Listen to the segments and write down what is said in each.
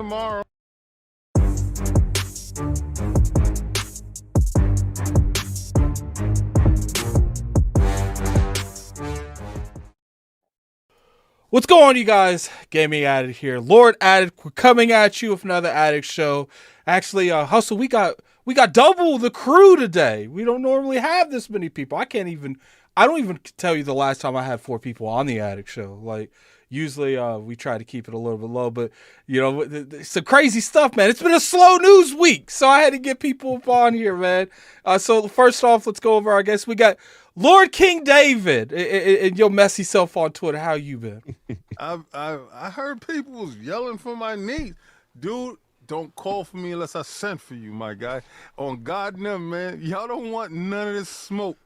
tomorrow. What's going on, you guys? Gaming Addict here. Lord Addict, we're coming at you with another Addict Show. Actually, Hustle, we got double the crew today. We don't normally have this many people. I don't even tell you the last time I had 4 people on the Addict Show. Like, usually we try to keep it a little bit low, but, you know, it's some crazy stuff, man. It's been a slow news week, so I had to get people up on here, man. So first off, let's go over our guests. We got Lord King David and your messy self on Twitter. How you been? I heard people was yelling for my niece. Dude, don't call for me unless I sent for you, my guy. On God and them, man. Y'all don't want none of this smoke.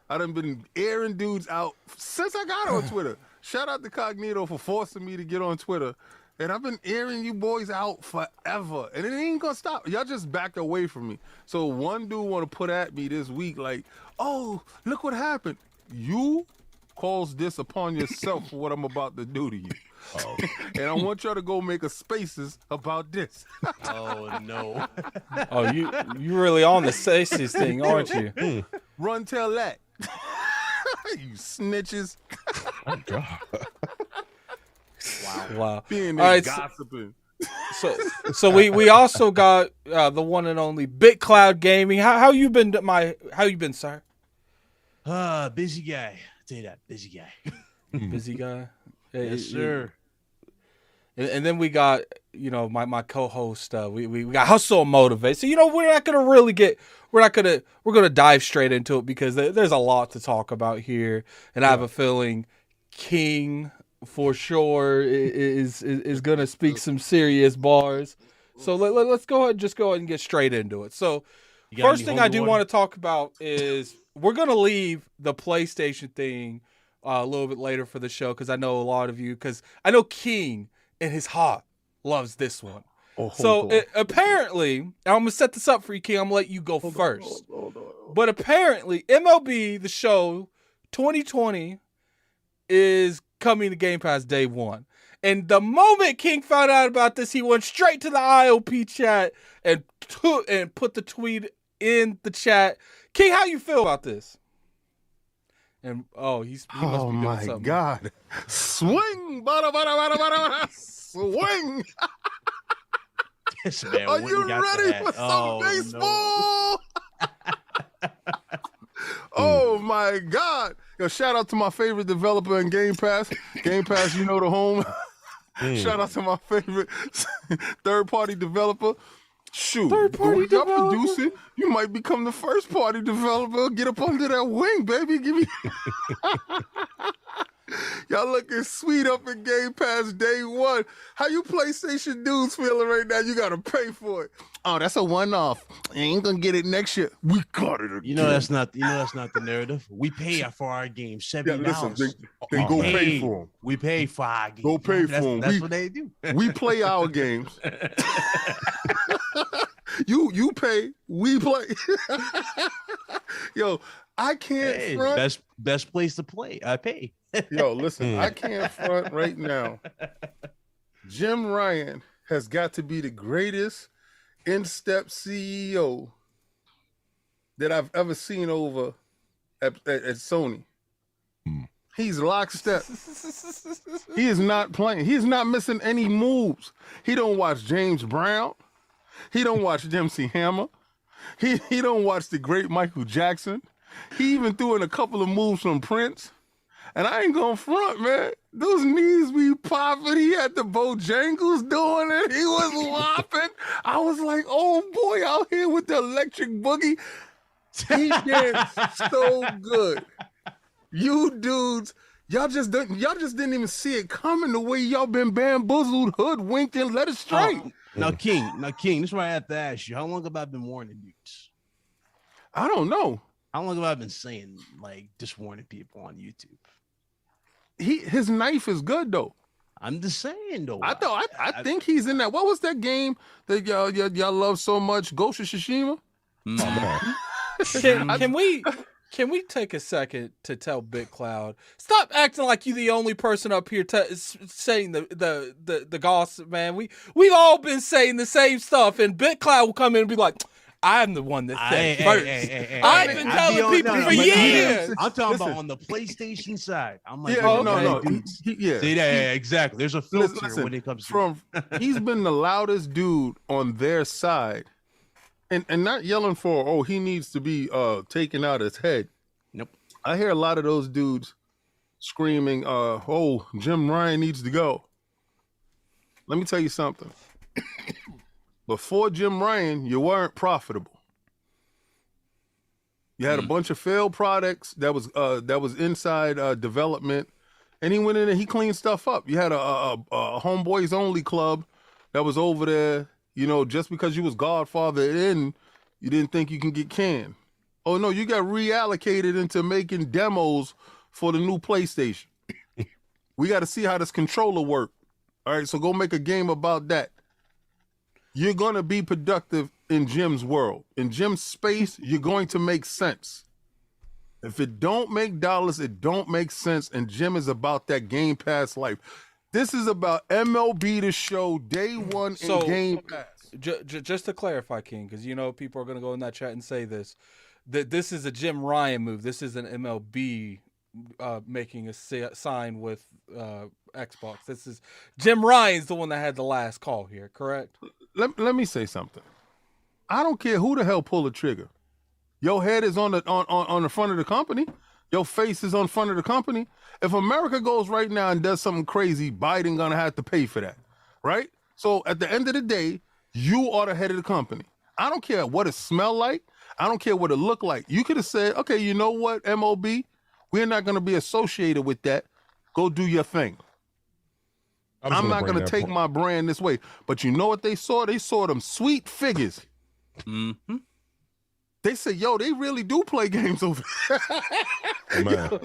I done been airing dudes out since I got on Twitter. Shout out to Cognito for forcing me to get on Twitter. And I've been airing you boys out forever. And it ain't gonna stop. Y'all just back away from me. So one dude want to put at me this week like, oh, look what happened. You calls this upon yourself for what I'm about to do to you. Oh. And I want y'all to go make a spaces about this. Oh, no. Oh, you really on the spaces thing, aren't you? Run tell that. You snitches. Oh, God. Wow. Being there gossiping. So we also got the one and only Big Cloud Gaming. How you been, sir? Busy guy. I'll tell you that, busy guy. Busy guy. Yes, sir. And then we got, you know, my co-host. We got Hustle and Motivate. So, you know, we're gonna dive straight into it because there's a lot to talk about here, and I have a feeling King for sure is gonna speak some serious bars. So let's go ahead and get straight into it. So First thing I do want to talk about is we're going to leave the PlayStation thing a little bit later for the show because I know a lot of you, because I know King in his heart loves this one. Apparently, I'm going to set this up for you, King. I'm going to let you go first. But apparently, MLB The Show 2020 is coming to Game Pass day one. And the moment King found out about this, he went straight to the ILP chat and put the tweet in the chat. King, how you feel about this? And he must be doing something. Oh my God! Swing, bada, bada, bada, bada, bada. Swing. This man Are you ready for some baseball? No. Oh my God! Yo, shout out to my favorite developer in Game Pass. Game Pass, you know the home. Shout out to my favorite third-party developer. Shoot, y'all producing, you might become the first-party developer. Get up under that wing, baby. Give me. Y'all looking sweet up in Game Pass day one. How you PlayStation dudes feeling right now? You gotta pay for it. Oh, that's a one-off. You ain't gonna get it next year. We got it again. You know that's not the narrative. We pay for our games $70. Then go pay for them. We pay for our games. Go pay for them. That's what they do. We play our games. You pay, we play. Yo, I can't front. Best place to play. I pay. Yo, listen, I can't front right now. Jim Ryan has got to be the greatest in-step CEO that I've ever seen over at Sony. He's lockstep. He is not playing. He's not missing any moves. He don't watch James Brown. He don't watch MC Hammer. He don't watch the great Michael Jackson. He even threw in a couple of moves from Prince. And I ain't gonna front, man. Those knees be popping. He had the Bojangles doing it. He was whopping. I was like, oh boy, out here with the electric boogie. He danced so good. You dudes, y'all just didn't even see it coming the way y'all been bamboozled, hoodwinked, and led it straight. Now, King, this is what I have to ask you. How long have I been warning dudes? I don't know. How long have I been saying, like, just warning people on YouTube? His knife is good though. I'm just saying though. I think he's in that. What was that game that y'all love so much? Ghost of Tsushima. Can we take a second to tell BitCloud, stop acting like you the only person up here saying the gossip, man. We've all been saying the same stuff, and BitCloud will come in and be like, I'm the one that said first. I've been telling people for years. I'm talking about on the PlayStation side. I'm like, no. See that? Exactly. There's a filter when it comes to he's been the loudest dude on their side, and not yelling for he needs to be taken out his head. Nope. I hear a lot of those dudes screaming, Jim Ryan needs to go. Let me tell you something. Before Jim Ryan, you weren't profitable. You had a bunch of failed products that was inside development, and he went in and he cleaned stuff up. You had a homeboys only club that was over there. You know, just because you was Godfather in, you didn't think you can get canned. Oh no, you got reallocated into making demos for the new PlayStation. We got to see how this controller work. All right, so go make a game about that. You're going to be productive in Jim's world. In Jim's space, you're going to make sense. If it don't make dollars, it don't make sense, and Jim is about that Game Pass life. This is about MLB The Show day one in Game Pass. Just to clarify, King, because you know people are going to go in that chat and say this, that this is a Jim Ryan move. This is an MLB making a sign with Xbox. This is Jim Ryan's the one that had the last call here, correct? Let me say something. I don't care who the hell pulled the trigger. Your head is on the front of the company. Your face is on front of the company. If America goes right now and does something crazy, Biden gonna have to pay for that, right? So at the end of the day, you are the head of the company. I don't care what it smell like. I don't care what it look like. You could have said, okay, you know what, MLB, we're not gonna be associated with that. Go do your thing. I'm not going to take my brand this way. But you know what they saw? They saw them sweet figures. Mm-hmm. They say, yo, they really do play games over there. Man.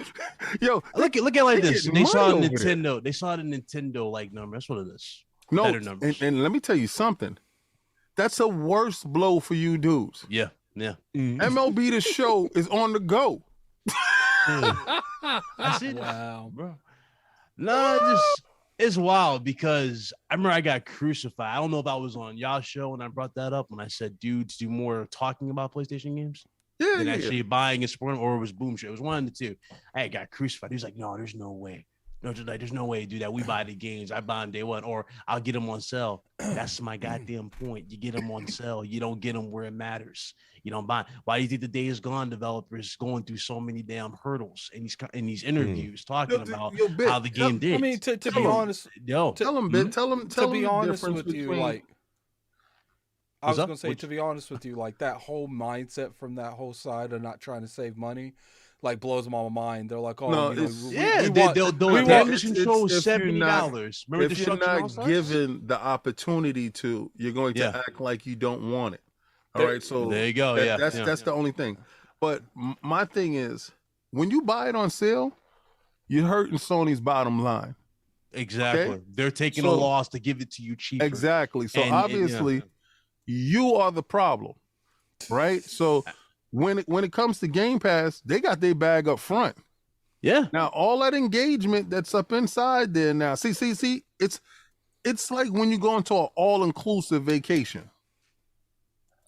Yo, Look at it like this. get They saw money over Nintendo. They saw the Nintendo like number. That's what it is. no, Better numbers. and let me tell you something. That's a worse blow for you dudes. Yeah. MLB The Show is on the go. That's it. Wow. Bro. No, it's wild because I remember I got crucified. I don't know if I was on y'all show when I brought that up when I said dudes do more talking about PlayStation games than actually buying and supporting, or it was Boom Show. It was one of the two. I got crucified. He was like, no, there's no way. No, there's no way to do that. We buy the games. I buy them day one, or I'll get them on sale. That's my goddamn point. You get them on sale. You don't get them where it matters. You don't buy. Why do you think the Day is Gone developers going through so many damn hurdles in these interviews talking about how the game did? I mean, to be honest, tell them, tell them to be the honest difference with you, between- like, I What's was up? gonna say, to be honest with you, like that whole mindset from that whole side of not trying to save money, like blows them on my mind. They're like, oh, No, you know, it's- they'll want- damage it's- control if you're $70. not- Remember if you're Destruction not All-Stars? given the opportunity to, you're going to act like you don't want it. All right, so there you go. that's the only thing. But my thing is, when you buy it on sale, you're hurting Sony's bottom line. Exactly. Okay? They're taking a loss to give it to you cheaper. Exactly. So And- obviously, you are the problem, right? So when it comes to Game Pass, they got their bag up front. Yeah. Now all that engagement that's up inside there now. See, it's like when you go into an all-inclusive vacation.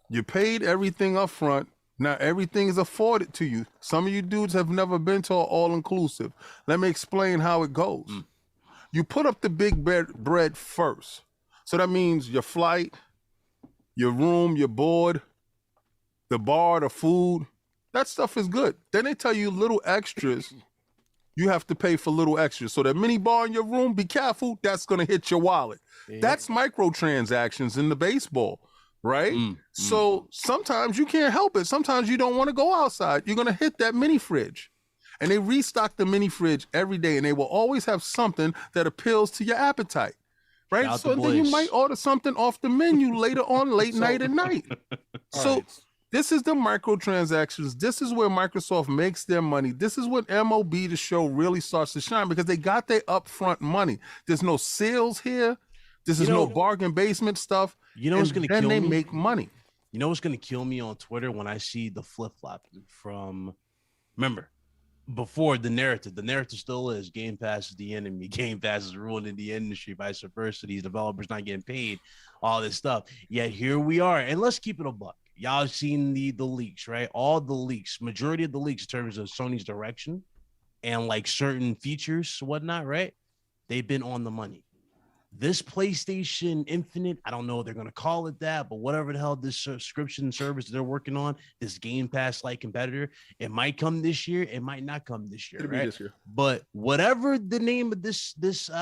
You paid everything up front. Now everything is afforded to you. Some of you dudes have never been to an all-inclusive. Let me explain how it goes. You put up the big bread first. So that means your flight, your room, your board, the bar, the food. That stuff is good. Then they tell you little extras. You have to pay for little extras. So that mini bar in your room, be careful. That's going to hit your wallet. Yeah. That's microtransactions in the baseball. Right? So sometimes you can't help it. Sometimes you don't want to go outside. You're going to hit that mini fridge. And they restock the mini fridge every day, and they will always have something that appeals to your appetite. Right? So then you might order something off the menu later on, late night at night. So this is the microtransactions. This is where Microsoft makes their money. This is what MLB The Show really starts to shine because they got their upfront money. There's no sales here. This is no bargain basement stuff. You know what's going to kill me? Then they make money. You know what's going to kill me on Twitter when I see the flip-flop from, remember, before the narrative still is Game Pass is the enemy. Game Pass is ruining the industry, vice versa. These developers not getting paid, all this stuff. Yet here we are. And let's keep it a buck. Y'all seen the leaks, right? All the leaks, majority of the leaks in terms of Sony's direction and like certain features, whatnot, right? They've been on the money. This PlayStation Infinite, I don't know if they're going to call it that, but whatever the hell this subscription service they're working on, this Game Pass-like competitor, it might come this year. It might not come this year, right? This year. But whatever the name of this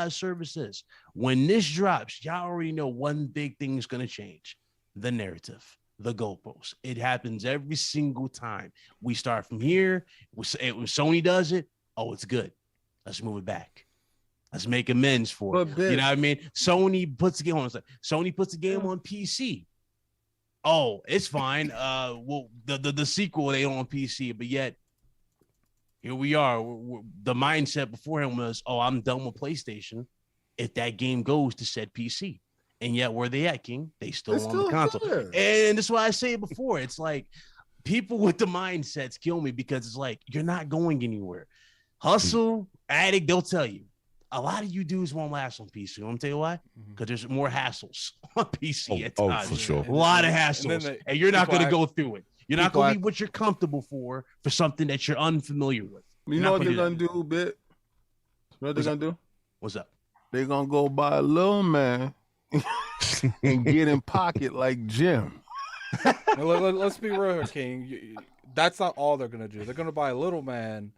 service is, when this drops, y'all already know one big thing is going to change: the narrative, the goalpost. It happens every single time. We start from here. When Sony does it, oh, it's good. Let's move it back. Let's make amends for it. You know what I mean? Sony puts the game on. Sony puts the game on PC. Oh, it's fine. Well, the sequel they on PC, but yet here we are. The mindset beforehand was, oh, I'm done with PlayStation if that game goes to said PC. And yet, where they at, King? They still on the console. There. And that's why I say it before. It's like people with the mindsets kill me because it's like you're not going anywhere. Hustle, Addict, they'll tell you. A lot of you dudes won't last on PC. I'm gonna tell you why? Because there's more hassles on PC at times. For sure. A lot of hassles. And you're not going to go through it. You're not going to leave what you're comfortable for something that you're unfamiliar with. You know what they're going to do, Bit? You know what they're going to do? What's up? They're going to go buy a little man and get in pocket like Jim. Let's be real here, King. That's not all they're going to do. They're going to buy a little man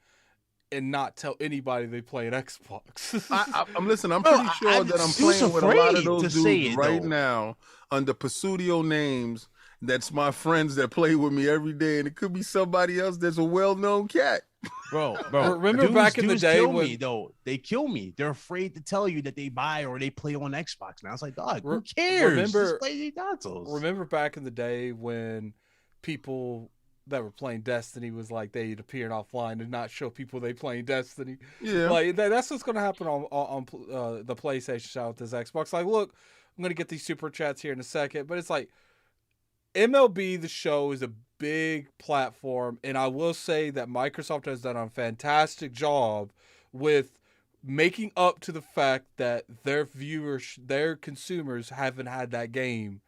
and not tell anybody they play an Xbox. I'm listening. I'm pretty sure that I'm playing with a lot of those dudes right now under pseudo names. That's my friends that play with me every day, and it could be somebody else that's a well-known cat. Bro. Remember back in the day when they kill me. They're afraid to tell you that they buy or they play on Xbox. Now it's like, dog, who cares? Remember back in the day when people that were playing Destiny was like they'd appear offline and not show people they playing Destiny. Yeah. Like that's what's gonna happen on the PlayStation side with this Xbox. Like, look, I'm gonna get these super chats here in a second, but it's like MLB The Show is a big platform, and I will say that Microsoft has done a fantastic job with making up to the fact that their viewers, their consumers haven't had that game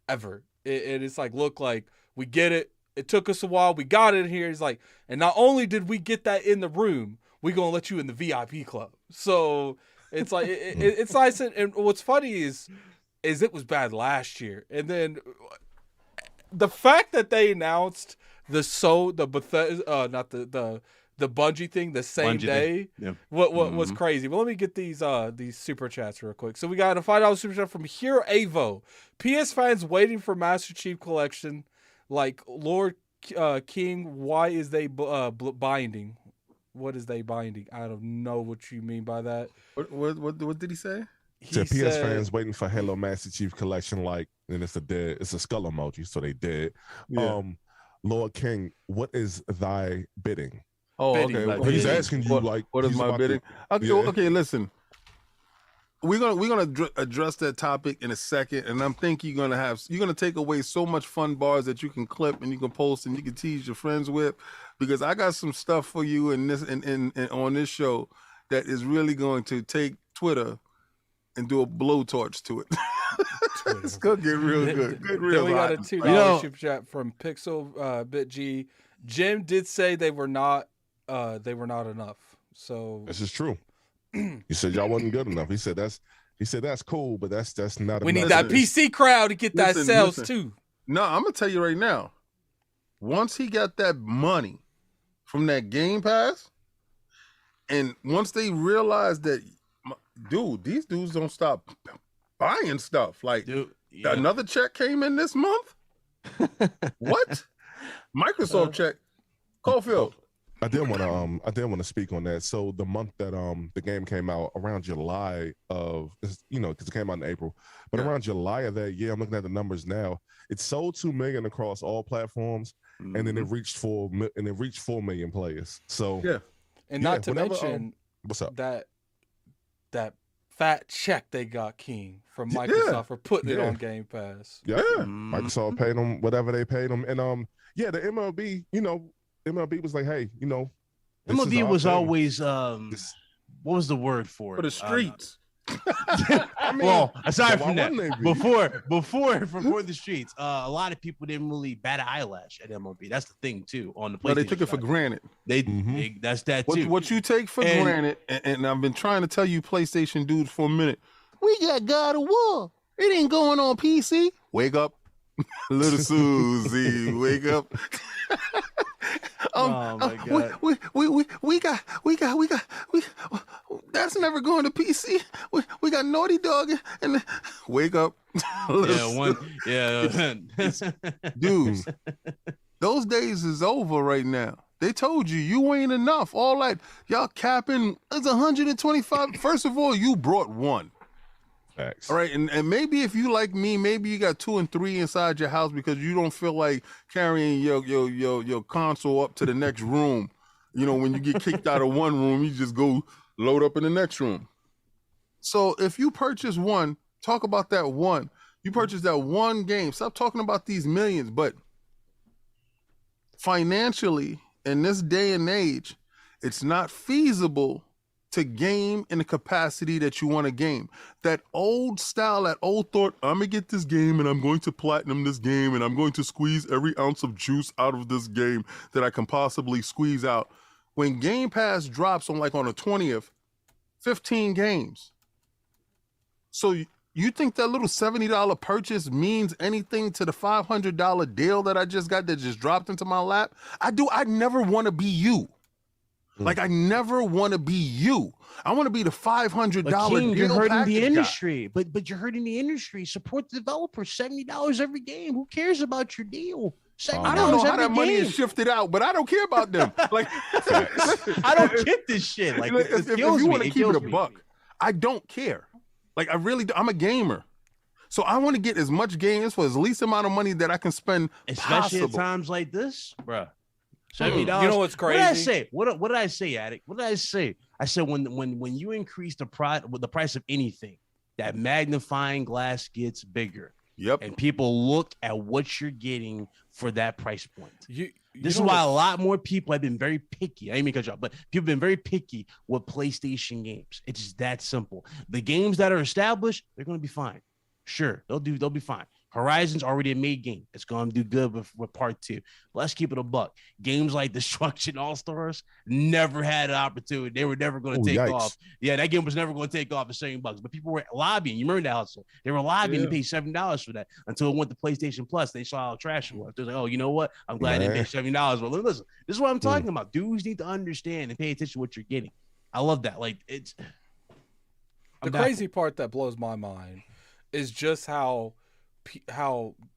ever. It's like, look, like, we get it. It took us a while. We got it here. It's like, and not only did we get that in the room, we're going to let you in the VIP club. So it's like, it's nice. And what's funny is it was bad last year. And then the fact that they announced the Bungie thing the same day, what was crazy. But let me get these super chats real quick. So we got a $5 super chat from Hero Avo. PS fans waiting for Master Chief Collection, like Lord King. Why is they binding? What is they binding? I don't know what you mean by that. What did he say? He said PS fans waiting for Halo Master Chief Collection, like, and it's a skull emoji, so they did. Yeah. Lord King, what is thy bidding? Oh, bidding, okay. like, He's asking you, what is my bidding? Okay, listen. We're gonna address that topic in a second, and I'm thinking you're gonna take away so much fun bars that you can clip and you can post and you can tease your friends with, because I got some stuff for you in this and on this show that is really going to take Twitter and do a blowtorch to it. It's gonna get real good. Then we got a $2 super chat from Pixel Bit G. Jim did say they were not enough. So this is true. He said y'all wasn't good enough. He said that's cool, but that's not. We enough. need that PC crowd to get that sales too. No, I'm gonna tell you right now. Once he got that money from that Game Pass, and once they realized that, dude, these dudes don't stop buying stuff. Like, another check came in this month. What? Microsoft check. Caulfield. I did want to speak on that. So the month that the game came out, around July of, because it came out in April, but around July of that year, I'm looking at the numbers now. It sold 2 million across all platforms, and then it reached 4 million players. So and not to mention what's up, that fat check they got, King, from Microsoft for putting it on Game Pass. Yeah, Microsoft paid them whatever they paid them, and the MLB, MLB was like, hey, MLB was always what was the word for it? For the streets. I mean, well, aside from that, before the streets, a lot of people didn't really bat an eyelash at MLB. That's the thing too. On the PlayStation, they took it for granted. That's that too. What you take for granted, and I've been trying to tell you, PlayStation dudes, for a minute. We got God of War. It ain't going on PC. Wake up, little Susie. Wake up. Oh my God. We got that's never going to PC. We got Naughty Dog and wake up. Dudes, those days is over right now. They told you ain't enough. All that y'all capping is 125. First of all, you brought one. Facts. All right, and maybe if you like me, maybe you got 2 and 3 inside your house because you don't feel like carrying your console up to the next room. When you get kicked out of one room, you just go load up in the next room. So if you purchase one, talk about that one. You purchase that one game. Stop talking about these millions. But financially, in this day and age, it's not feasible to game in the capacity that you want to game. That old style, that old thought, I'm going to get this game and I'm going to platinum this game and I'm going to squeeze every ounce of juice out of this game that I can possibly squeeze out. When Game Pass drops on the 20th, 15 games. So you think that little $70 purchase means anything to the $500 deal that I just got that just dropped into my lap? I never want to be you. Like, I never want to be you. I want to be the $500 deal. You're hurting the industry. But you're hurting the industry. Support the developers. $70 every game. Who cares about your deal? I don't know how that money is shifted out, but I don't care about them. Like, I don't get this shit. Like, if you want to keep it a buck, I don't care. Like, I really do. I'm a gamer. So I want to get as much games for as least amount of money that I can spend, especially possible. at times like this, bro. $70. You know what's crazy? What did I say? What did I say, Addict? What did I say? I said when you increase the price of anything, that magnifying glass gets bigger. Yep. And people look at what you're getting for that price point. This is know why a lot more people have been very picky. I didn't mean to cut you off, but people have been very picky with PlayStation games. It's just that simple. The games that are established, they're going to be fine. Sure, they'll be fine. Horizon's already a made game. It's going to do good with part 2. Let's keep it a buck. Games like Destruction All-Stars never had an opportunity. They were never going to take off. Yeah, that game was never going to take off for $7. But people were lobbying. You remember that hustle? They were lobbying to pay $7 for that until it went to PlayStation Plus. They saw how trash it was. They're like, oh, you know what? I'm glad they paid $7. But listen, this is what I'm talking about. Dudes need to understand and pay attention to what you're getting. I love that. Like, it's the crazy part that blows my mind is just how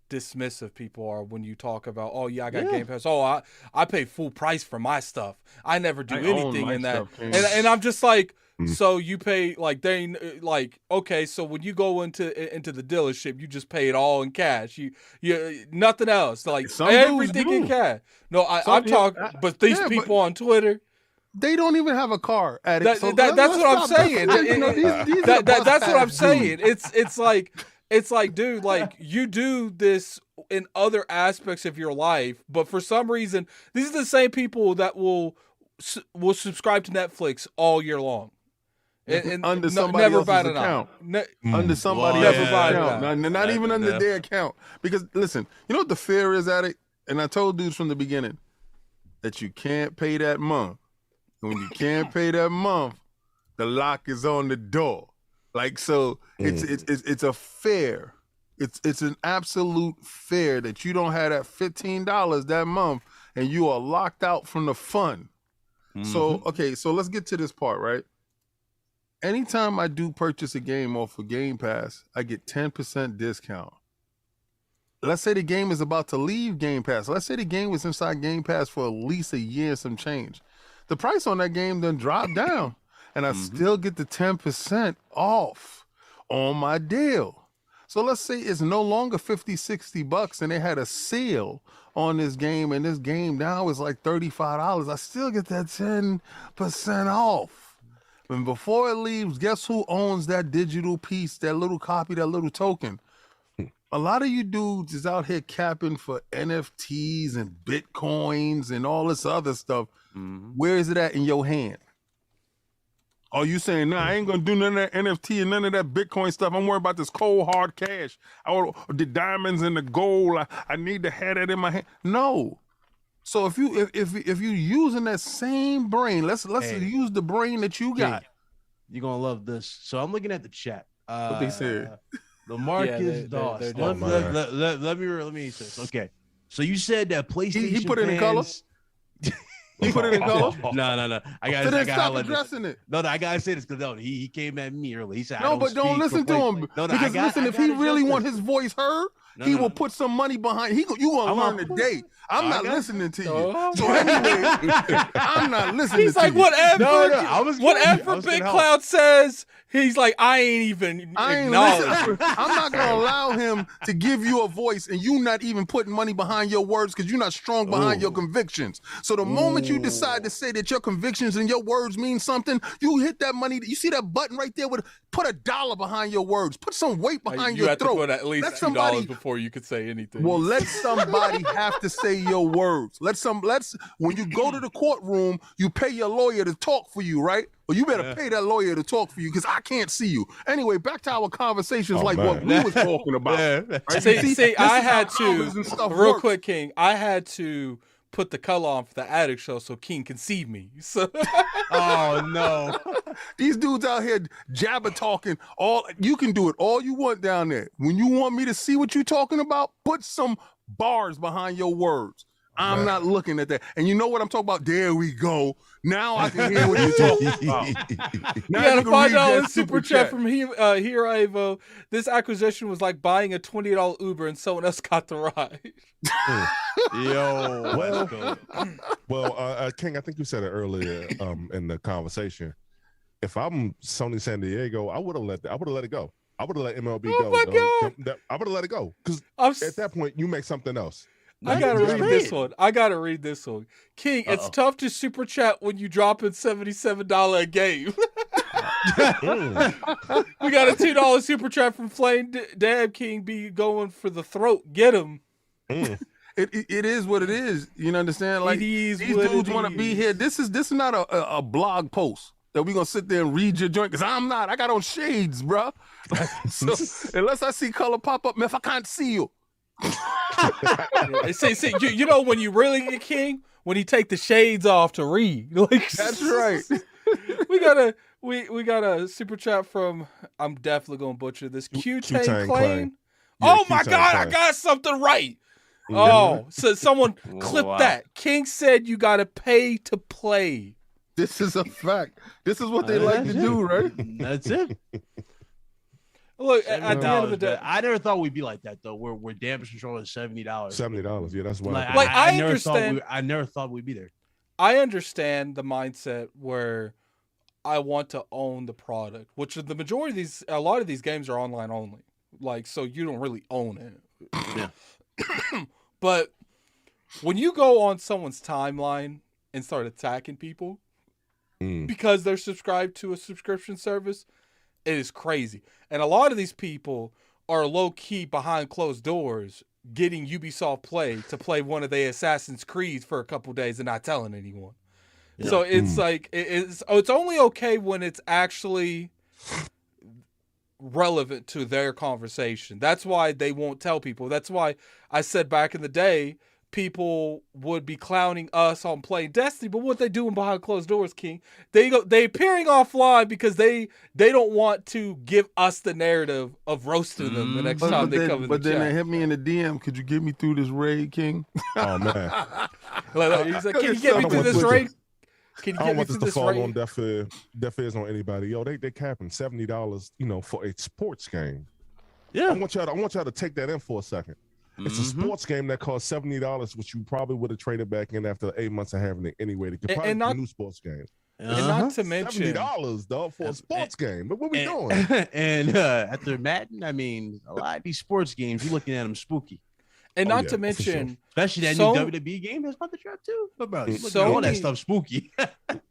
dismissive people are when you talk about, oh yeah, I got Game Pass. Oh, I pay full price for my stuff. I never do anything in that. And I'm just like, so you pay okay, so when you go into the dealership, you just pay it all in cash. You nothing else. Like everything in cash. No, I'm talking, but these people on Twitter, they don't even have a car. That's what I'm saying. That's what I'm saying. It's like, dude, like you do this in other aspects of your life, but for some reason, these are the same people that will subscribe to Netflix all year long. And under somebody else's account. Under somebody else's account. Not even under their account. Because listen, you know what the fear is at it? And I told dudes from the beginning that you can't pay that month. And when you can't pay that month, the lock is on the door. Like, so it's a fair. It's an absolute fair that you don't have that $15 that month and you are locked out from the fun. So, okay, so let's get to this part, right? Anytime I do purchase a game off of Game Pass, I get 10% discount. Let's say the game is about to leave Game Pass. Let's say the game was inside Game Pass for at least a year and some change. The price on that game then dropped down. And I still get the 10% off on my deal. So let's say it's no longer $50-$60 and they had a sale on this game and this game now is like $35. I still get that 10% off. And before it leaves, guess who owns that digital piece, that little copy, that little token? A lot of you dudes is out here capping for NFTs and Bitcoins and all this other stuff. Where is it at in your hand? Are you saying, nah, I ain't going to do none of that NFT and none of that Bitcoin stuff. I'm worried about this cold, hard cash. The diamonds and the gold. I need to have that in my hand. No. So if you using that same brain, let's use the brain that you got. You're going to love this. So I'm looking at the chat. What they said? The Marcus Doss. Let me say this. Okay. So you said that PlayStation he put it in color? He put it in color? No. I gotta stop addressing it. No, I gotta say this because he came at me early. He said, no, but don't listen to him. Because listen, if he really want his voice heard, he will put some money behind. You gonna learn today. I'm not listening to you. So anyway, I'm not listening to you. He's like, whatever Big Cloud says, he's like, I ain't even acknowledging. I'm not gonna allow him to give you a voice and you not even putting money behind your words because you're not strong behind your convictions. So the moment you decide to say that your convictions and your words mean something, you hit that money. You see that button right there with put $1 behind your words. Put some weight behind your throat. You have to put at least $2 before you could say anything. Well, let somebody have to say your words. When you go to the courtroom, you pay your lawyer to talk for you, right? Well, you better pay that lawyer to talk for you because I can't see you. Anyway, back to our conversations what we was talking about. Right? See, I had to, real quick, King, I had to put the color on for the Addict Show so King can see me. So. Oh, no. These dudes out here jabber talking. You can do it all you want down there. When you want me to see what you're talking about, put some bars behind your words. I'm not looking at that. And you know what I'm talking about? There we go. Now I can hear what you're talking about. Now you got a $5 super chat from Hero Evo. This acquisition was like buying a $20 Uber and someone else got the ride. Well, King, I think you said it earlier in the conversation. If I'm Sony San Diego, I would have let it go. I would have let MLB Oh go. my dog. God. I would have let it go because I'm at that point you make something else. I gotta Just read read this it. one. I gotta read this one. King, it's tough to super chat when you drop in $77 a game. We got a $2 super chat from Flame. Damn, King be going for the throat. Get him. It is what it is. You understand? Like It is these what dudes it want to be is. here. This is not a blog post that we gonna sit there and read your joint because I'm not. I got on shades, bro. So unless I see color pop up, man, if I can't see you. See, you know when you really get King when he take the shades off to read. Like That's right. we got a super chat from, I'm definitely gonna butcher this, Q-Tang Q-Tang Claim. Yeah, Oh my Q-Tang God, I Claim. got something right. Oh, so someone clip Wow. that. King said you gotta pay to play. This is a fact. This is what they like to do, right? That's it. Look, at the end of the day, I never thought we'd be like that though. We're damage control is $70. $70. Yeah, that's Like, wild. Like, I never understand- I never thought we'd be there. I understand the mindset where I want to own the product, which the majority of these, a lot of these games are online only. Like, so you don't really own it. Yeah. But when you go on someone's timeline and start attacking people because they're subscribed to a subscription service, it is crazy. And a lot of these people are low key behind closed doors getting Ubisoft Play to play one of their Assassin's Creed for a couple days and not telling anyone. Yeah. So it's like it's only okay when it's actually relevant to their conversation. That's why they won't tell people. That's why I said back in the day people would be clowning us on playing Destiny, but what they doing behind closed doors, King? They appearing offline because they don't want to give us the narrative of roasting them the next time they come in But the then chat. they hit me in the DM. Could you get me through this raid, King? Oh man, He's like, can you get me through this raid? Can you I get don't me want through this to this fall on raid? deaf ears on anybody. Yo, they capping $70, for a sports game. Yeah. I want y'all to take that in for a second. It's a sports game that costs $70, which you probably would have traded back in after 8 months of having it anyway. To probably and get not- a new sports game. And not to mention, $70, dog, for a sports game. But what we doing? And after Madden, I mean, a lot of these sports games, you're looking at them spooky. and Oh, not yeah, to for mention, Especially that So- new WWE game that's about to drop too. But bro, you look So at all that many- stuff spooky.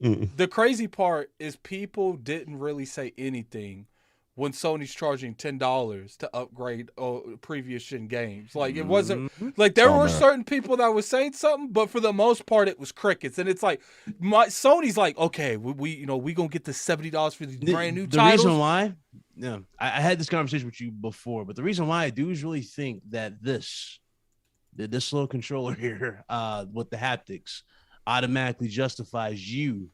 the crazy part is people didn't really say anything when Sony's charging $10 to upgrade previous gen games. Like it wasn't like there were man. certain people that was saying something, but for the most part it was crickets. And it's like Sony's like, okay, we gonna get the $70 for these brand new The titles. reason why, I had this conversation with you before, but the reason why I do is really think that this little controller here, with the haptics, automatically justifies you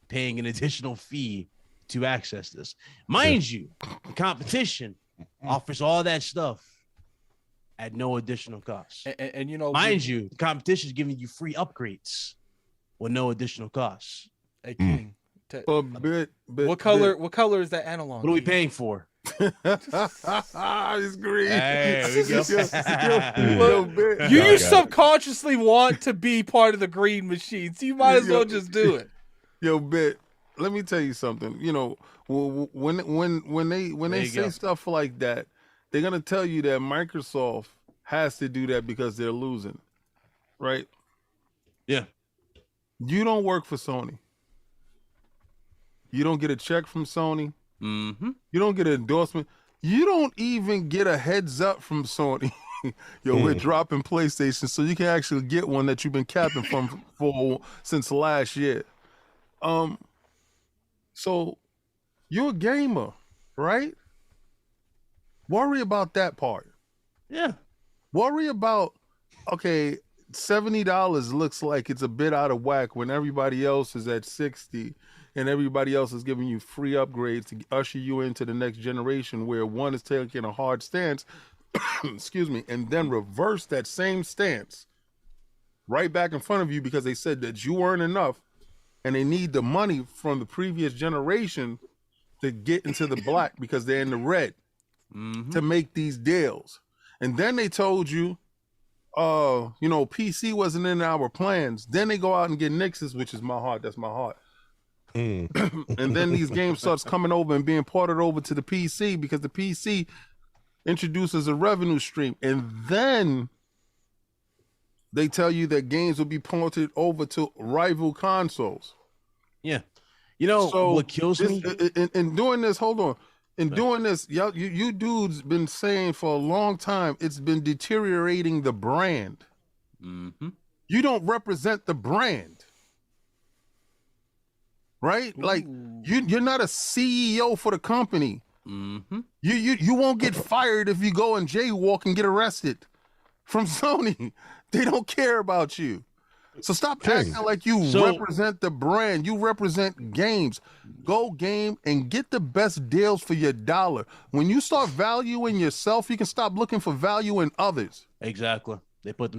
paying an additional fee to access this. Mind you, the competition offers all that stuff at no additional cost. and Mind you, the competition is giving you free upgrades with no additional costs. Hey, King, But what color is that analog? What are we King? paying for? It's green. Hey, we go. You subconsciously want to be part of the green machine, so you might as well just do it. Yo, Bit, let me tell you something. When they There you say go. stuff like that, they're gonna tell you that Microsoft has to do that because they're losing, right? Yeah. You don't work for Sony. You don't get a check from Sony. Mm-hmm. You don't get an endorsement. You don't even get a heads up from Sony. Yo, we're dropping PlayStation, so you can actually get one that you've been capping for since last year. So you're a gamer, right? Worry about that part. Yeah. Worry about, okay, $70 looks like it's a bit out of whack when everybody else is at 60 and everybody else is giving you free upgrades to usher you into the next generation where one is taking a hard stance, excuse me, and then reverse that same stance right back in front of you because they said that you weren't enough and they need the money from the previous generation to get into the black because they're in the red to make these deals. And then they told you, PC wasn't in our plans. Then they go out and get Nix's, which is my heart. That's my heart. Mm. And then these games starts coming over and being ported over to the PC because the PC introduces a revenue stream. And then they tell you that games will be ported over to rival consoles. Yeah. You know what kills me? In doing this, hold on. In doing this, you dudes been saying for a long time it's been deteriorating the brand. Mm-hmm. You don't represent the brand. Right? Ooh. Like you're not a CEO for the company. Mm-hmm. You won't get fired if you go and jaywalk and get arrested from Sony. They don't care about you. So stop acting like you represent the brand. You represent games. Go game and get the best deals for your dollar. When you start valuing yourself, you can stop looking for value in others. Exactly. They project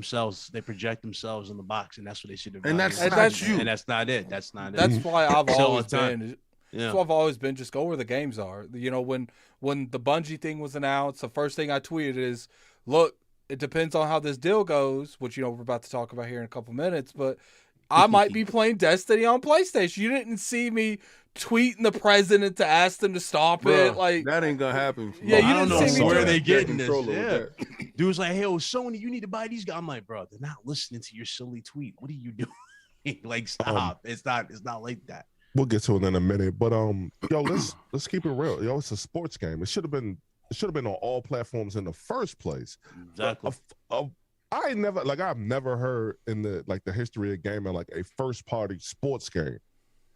themselves in the box, and that's what they should have. And that's not you. And that's not it. That's not it. That's why I've always been. Yeah. That's why I've always been. Just go where the games are. You know, when the Bungie thing was announced, the first thing I tweeted is, "Look, it depends on how this deal goes," which we're about to talk about here in a couple minutes. But I might be playing Destiny on PlayStation. You didn't see me tweeting the president to ask them to stop it. Like that ain't gonna happen. Yeah, you I don't didn't see know me. Where they getting this? Yeah. Dude's like, "Hey, Sony, you need to buy these guys." I'm like, "Bro, they're not listening to your silly tweet. What are you doing?" Like, stop. It's not like that. We'll get to it in a minute, but yo, let's keep it real. Yo, it's a sports game. It should have been on all platforms in the first place. Exactly. I've never heard in the history of gaming like a first party sports game,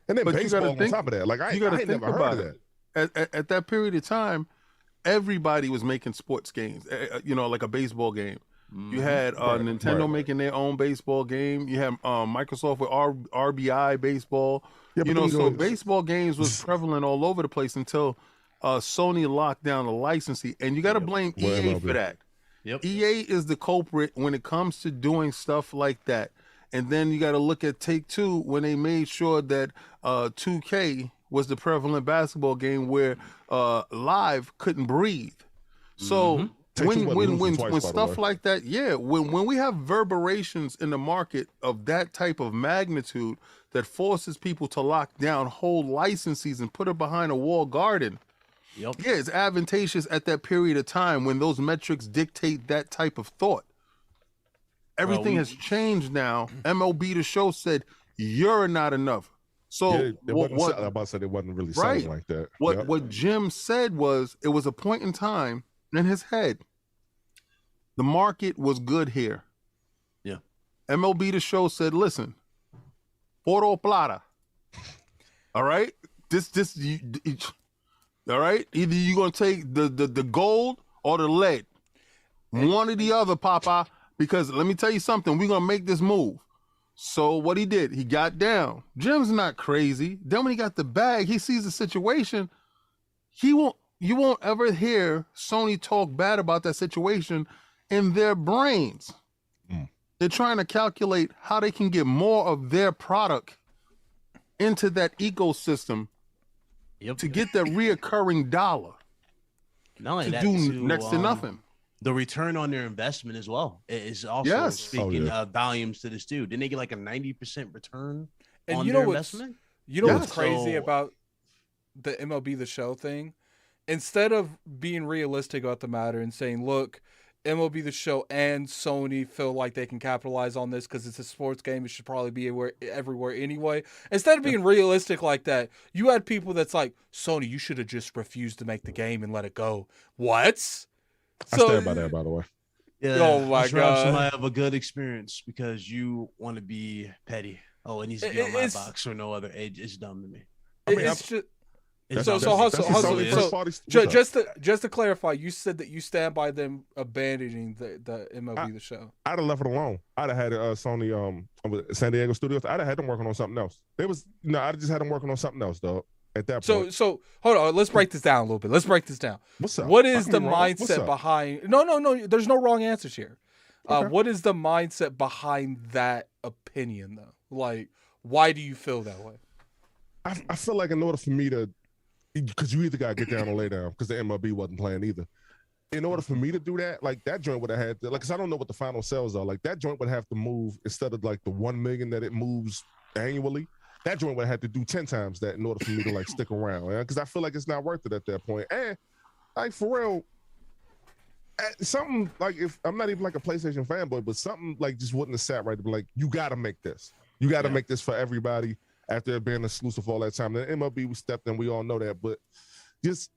and then baseball on top of that. Like I ain't never heard of that. At that period of time, everybody was making sports games. Like a baseball game. Mm-hmm. You had Nintendo making their own baseball game. You had Microsoft with RBI baseball. Yeah, so baseball games was prevalent all over the place until Sony locked down the licensing, and you got to blame EA for that. Yep. EA is the culprit when it comes to doing stuff like that. And then you got to look at Take-Two when they made sure that 2K was the prevalent basketball game where Live couldn't breathe. So when stuff like that, when we have reverberations in the market of that type of magnitude that forces people to lock down whole licenses and put it behind a walled garden. Yep. Yeah, it's advantageous at that period of time when those metrics dictate that type of thought. Everything has changed now. MLB The Show said, "You're not enough." So I'm about to say it wasn't really sounding like that. What Jim said was, it was a point in time in his head. The market was good here. Yeah. MLB The Show said, "Listen, Oro Plata. All right, all right, either you're gonna take the gold or the lead, one or the other, Papa. Because let me tell you something, we're gonna make this move." So what he did, he got down. Jim's not crazy. Then when he got the bag, he sees the situation. You won't ever hear Sony talk bad about that situation in their brains. They're trying to calculate how they can get more of their product into that ecosystem to get that reoccurring dollar. Not only that, next to nothing. The return on their investment as well is also speaking volumes to this dude. Didn't they get like a 90% return on their investment? You know what's crazy about the MLB The Show thing? Instead of being realistic about the matter and saying, look, MLB The Show and Sony feel like they can capitalize on this because it's a sports game. It should probably be everywhere anyway. Instead of being realistic like that, you had people that's like, Sony, you should have just refused to make the game and let it go. What? I stand by that, by the way. Yeah. Oh my God. Somebody have a good experience because you want to be petty. Oh, it needs to be on my box or no other. It's dumb to me. Just to clarify, you said that you stand by them abandoning the MLB The Show. I'd have left it alone. I'd have had Sony San Diego Studios. I'd have had them working on something else. I'd just had them working on something else, though. At that point. So hold on. Let's break this down a little bit. What's up? What is the mindset behind? No. There's no wrong answers here. Okay. What is the mindset behind that opinion, though? Like, why do you feel that way? I feel like in order for me to, because you either got to get down or lay down, because the MLB wasn't playing either. In order for me to do that, like that joint would have had to, like, because I don't know what the final sales are. Like that joint would have to move instead of like the 1 million that it moves annually. that joint would have had to do 10 times that in order for me to like stick around. Because I feel like it's not worth it at that point. And like for real, something like if I'm not even like a PlayStation fanboy, but something like just wouldn't have sat right to be like, you got to make this. You got to make this for everybody after it being exclusive all that time. The MLB was stepped in, we all know that, but just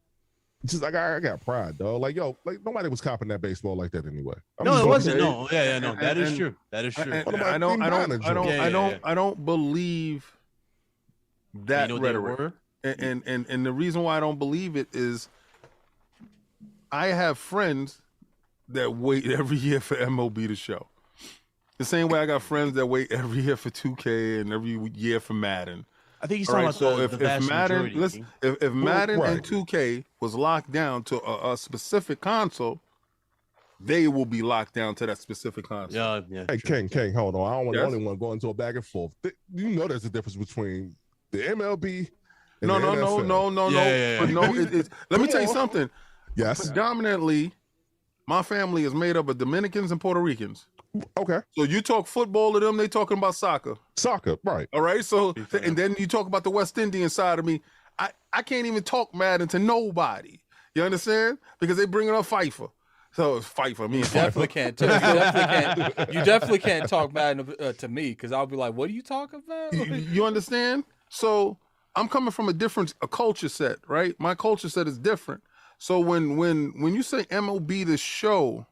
I got pride, though. Like, yo, like nobody was copping that baseball like that anyway. No, it wasn't. No, no, that is true. That is true. I don't believe that rhetoric. And the reason why I don't believe it is I have friends that wait every year for MLB to show. The same way I got friends that wait every year for 2K and every year for Madden. I think he's talking about the vast Madden, majority. if Madden and 2K was locked down to a specific console, they will be locked down to that specific console. Yeah. Hey, King, hold on. I don't want the only one going into a back and forth. You know, there's a difference between the MLB. And No. Yeah. But let me tell you something. Yes. Predominantly, my family is made up of Dominicans and Puerto Ricans. Okay. So you talk football to them, they talking about soccer. Soccer, right. All right. So, and then you talk about the West Indian side of me. I can't even talk Madden to nobody. You understand? Because they bring it up FIFA. So it's FIFA. Me and Definitely can't. You definitely can't talk Madden to me because I'll be like, what are you talking about? You understand? So I'm coming from a culture set, right? My culture set is different. So when you say MLB The Show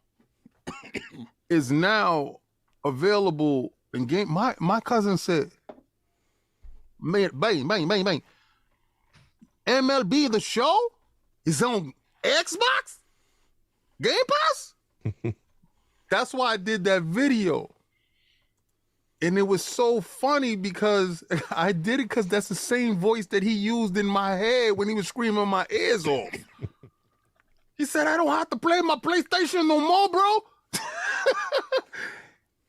is now available in game, my cousin said, man, bang. MLB The Show is on Xbox? Game Pass? That's why I did that video. And it was so funny because I did it because that's the same voice that he used in my head when he was screaming my ears off. He said, I don't have to play my PlayStation no more, bro.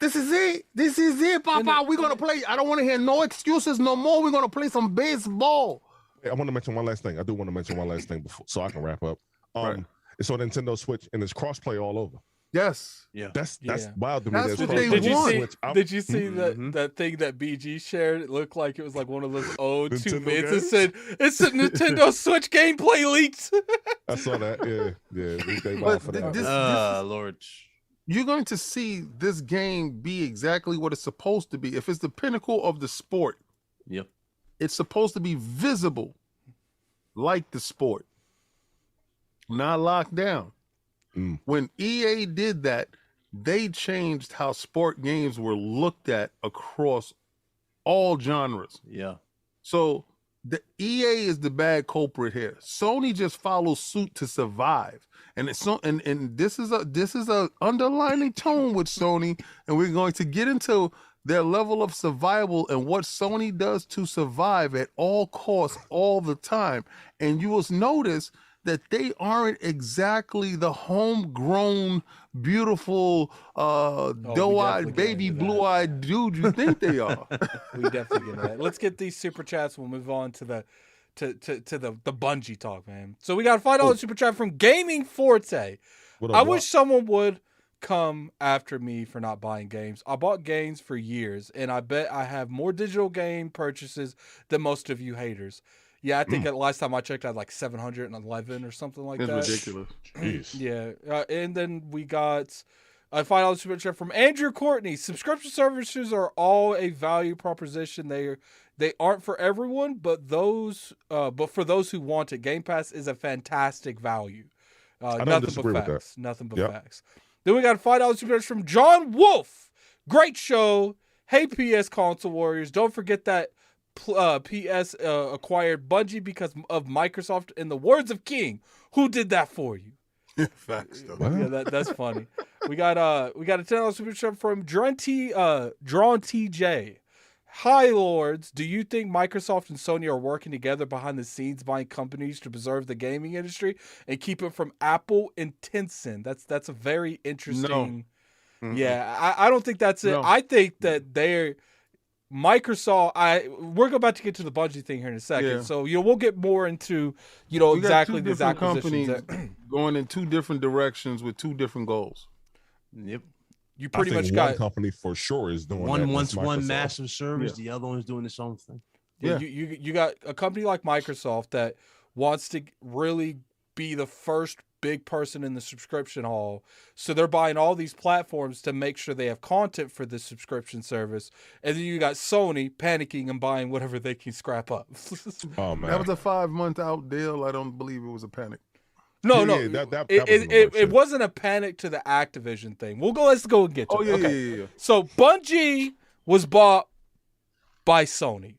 This is it, Papa. We're going to play. I don't want to hear no excuses no more. We're going to play some baseball. Hey, I want to mention one last thing. I do want to mention one last thing before, so I can wrap up. Right. It's on Nintendo Switch, and it's crossplay all over. Yes. Yeah. That's wild to me. That's what crossplay they on want. Switch. Did you see that thing that BG shared? It looked like it was like one of those old 2 Nintendo minutes. games? It said it's a Nintendo Switch gameplay leaked. I saw that. Yeah. They But wild for that. Lord. You're going to see this game be exactly what it's supposed to be. If it's the pinnacle of the sport, Yep. it's supposed to be visible like the sport, not locked down. When EA did that, they changed how sport games were looked at across all genres. Yeah. So the EA is the bad culprit here. Sony just follows suit to survive. And it's so, and this is a underlining tone with Sony, and we're going to get into their level of survival and what Sony does to survive at all costs all the time. And you will notice that they aren't exactly the homegrown, beautiful, doe-eyed, baby blue-eyed dude you think they are. We definitely get that. Let's get these super chats. We'll move on to the Bungie talk, man. So we got a $5 super chat from Gaming Forte. I wish someone would come after me for not buying games. I bought games for years, and I bet I have more digital game purchases than most of you haters. Yeah, I think last time I checked, I had like 711 or something like that. It's ridiculous. Jeez. Yeah, and then we got a $5 super chat from Andrew Courtney. Subscription services are all a value proposition. They aren't for everyone, but for those who want it, Game Pass is a fantastic value. Nothing but facts. Nothing but facts. Then we got a $5 super chat from John Wolf. Great show. Hey, PS console warriors. Don't forget that PS acquired Bungie because of Microsoft. In the words of King, who did that for you? Facts, though. Yeah, that's funny. We got a $10 super chat from Drawn TJ. Hi, Lords. Do you think Microsoft and Sony are working together behind the scenes, buying companies to preserve the gaming industry and keep it from Apple and Tencent? That's a very interesting. No. Yeah, I don't think that's it. No. I think that they're Microsoft. We're about to get to the Bungie thing here in a second, Yeah. so we'll get more into We got exactly two these different acquisitions. companies going in two different directions with two different goals. Yep. You pretty I think much one got company for sure is doing that. One That's wants one Microsoft. massive service, the other one's doing its own thing. Yeah. You got a company like Microsoft that wants to really be the first big person in the subscription hall. So they're buying all these platforms to make sure they have content for this subscription service. And then you got Sony panicking and buying whatever they can scrap up. Oh man, That was a 5-month out deal. I don't believe it was a panic. No, Yeah, no, that it wasn't a panic to the Activision thing. Let's go and get to Oh, it. yeah, Okay. yeah. So Bungie was bought by Sony.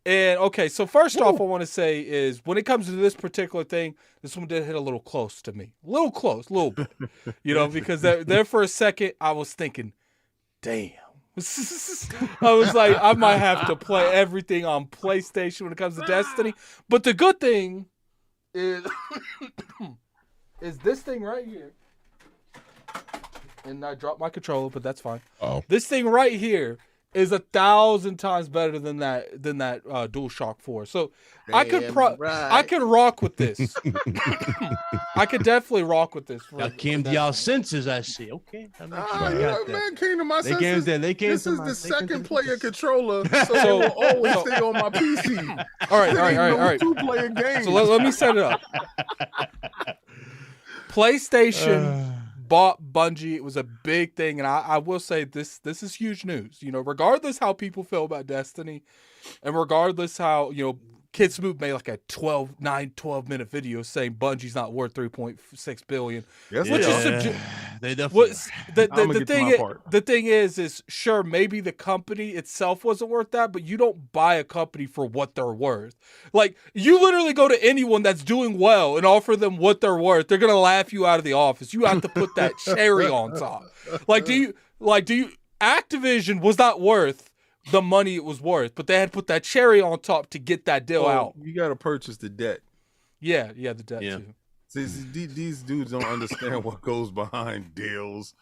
And okay, so first off, I want to say is when it comes to this particular thing, this one did hit a little close to me. A little bit. Because there for a second, I was thinking, damn. I was like, I might have to play everything on PlayStation when it comes to Destiny. But the good thing is this thing right here. And I dropped my controller, but that's fine. Oh, This thing right here is 1,000 times better than that DualShock 4. So I could rock with this. I could definitely rock with this. Y'all came to y'all senses, I see. Okay. Man came to my They senses. came This to is my- the they came second to player controller, so it will always stay on my PC. All right. 2-player game. So let me set it up. PlayStation bought Bungie. It was a big thing, and I will say this is huge news. Regardless how people feel about Destiny, and regardless how Kid Smoot made like a 12-minute video saying Bungie's not worth $3.6 billion. Yes, Which they is are. They definitely. the thing is sure, maybe the company itself wasn't worth that, but you don't buy a company for what they're worth. Like, you literally go to anyone that's doing well and offer them what they're worth. They're gonna laugh you out of the office. You have to put that cherry on top. Do you Activision was not worth the money it was worth, but they had to put that cherry on top to get that deal out. You got to purchase the debt. Yeah, the debt too. See, these dudes don't understand what goes behind deals.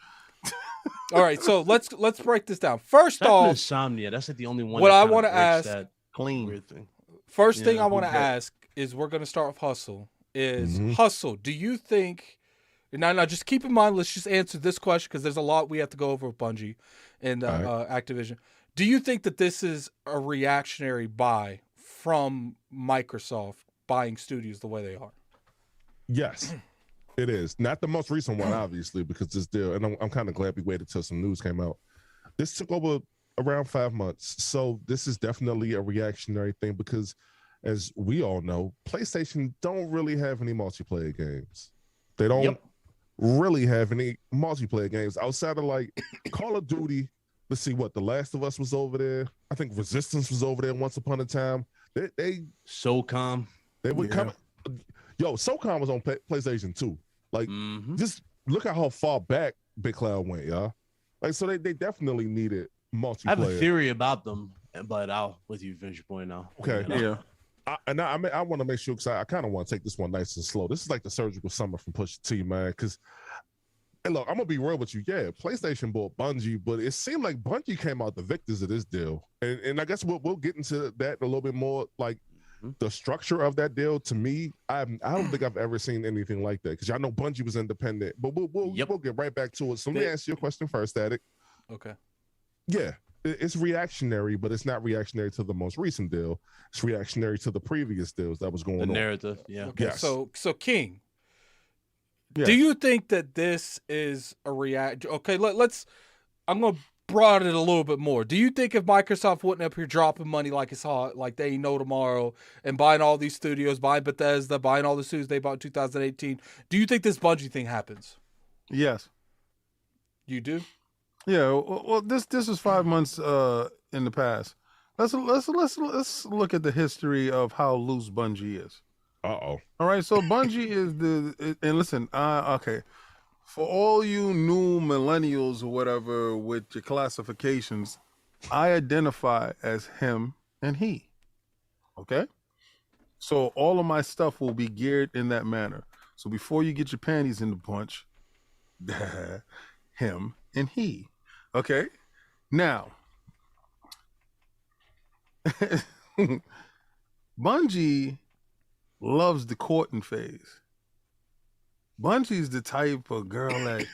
All right, so let's break this down. First off, insomnia. That's like the only one. What that I kinda wanna breaks ask- that Clean. weird thing. first thing Yeah, I want to okay. ask is we're going to start with Hustle. Mhm. Hustle, do you think... Now, just keep in mind, let's just answer this question because there's a lot we have to go over with Bungie and Activision. Do you think that this is a reactionary buy from Microsoft buying studios the way they are? yes, it is. Not the most recent one, obviously, because this deal, and I'm kind of glad we waited till some news came out. This took over around 5 months, so this is definitely a reactionary thing because, as we all know, PlayStation don't really have any multiplayer games. They don't really have any multiplayer games outside of like Call of Duty. Let's see what The Last of Us was over there. I think Resistance was over there once upon a time. They SOCOM. would come. Yo, SOCOM was on PlayStation 2. Like, just look at how far back Big Cloud went, y'all. Like, so they definitely needed multiplayer. I have a theory about them, but I'll let you finish your point now. Okay. Yeah. I want to make sure because I kind of want to take this one nice and slow. This is like the surgical summer from Pusha T, man. Because, hey, look, I'm gonna be real with you. Yeah, PlayStation bought Bungie, but it seemed like Bungie came out the victors of this deal. And I guess we'll get into that a little bit more. Like the structure of that deal, to me, I don't think I've ever seen anything like that. Because y'all know Bungie was independent, but we'll get right back to it. So let me answer your question first, Addict. Okay. Yeah, it's reactionary, but it's not reactionary to the most recent deal. It's reactionary to the previous deals that was going The on. narrative. Yeah. Okay. Yes. So King, Yeah. do you think that this is a react? Okay, let's. I'm gonna broaden it a little bit more. Do you think if Microsoft wasn't up here dropping money like it's hot, like they ain't no tomorrow, and buying all these studios, buying Bethesda, buying all the studios they bought in 2018, do you think this Bungie thing happens? Yes. You do? Yeah. Well, this is 5 months in the past. Let's look at the history of how loose Bungie is. Uh-oh. All right. So Bungie is and listen. Okay. For all you new millennials or whatever with your classifications, I identify as him and he. Okay? So all of my stuff will be geared in that manner. So before you get your panties in the bunch, him and he. Okay? Now, Bungie loves the courting phase. Bungie's the type of girl that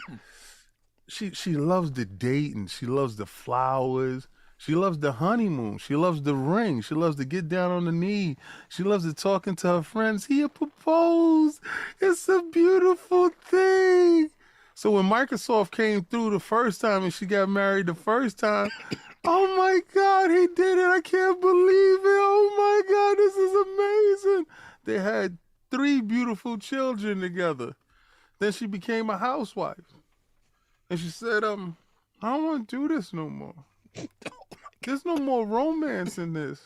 she loves the date and she loves the flowers. She loves the honeymoon. She loves the ring. She loves to get down on the knee. She loves to talking to her friends. He proposed. It's a beautiful thing. So when Microsoft came through the first time and she got married the first time, oh my God, he did it. I can't believe it. Oh my God, this is amazing. They had 3 beautiful children together. Then she became a housewife. And she said, I don't want to do this no more. There's no more romance in this.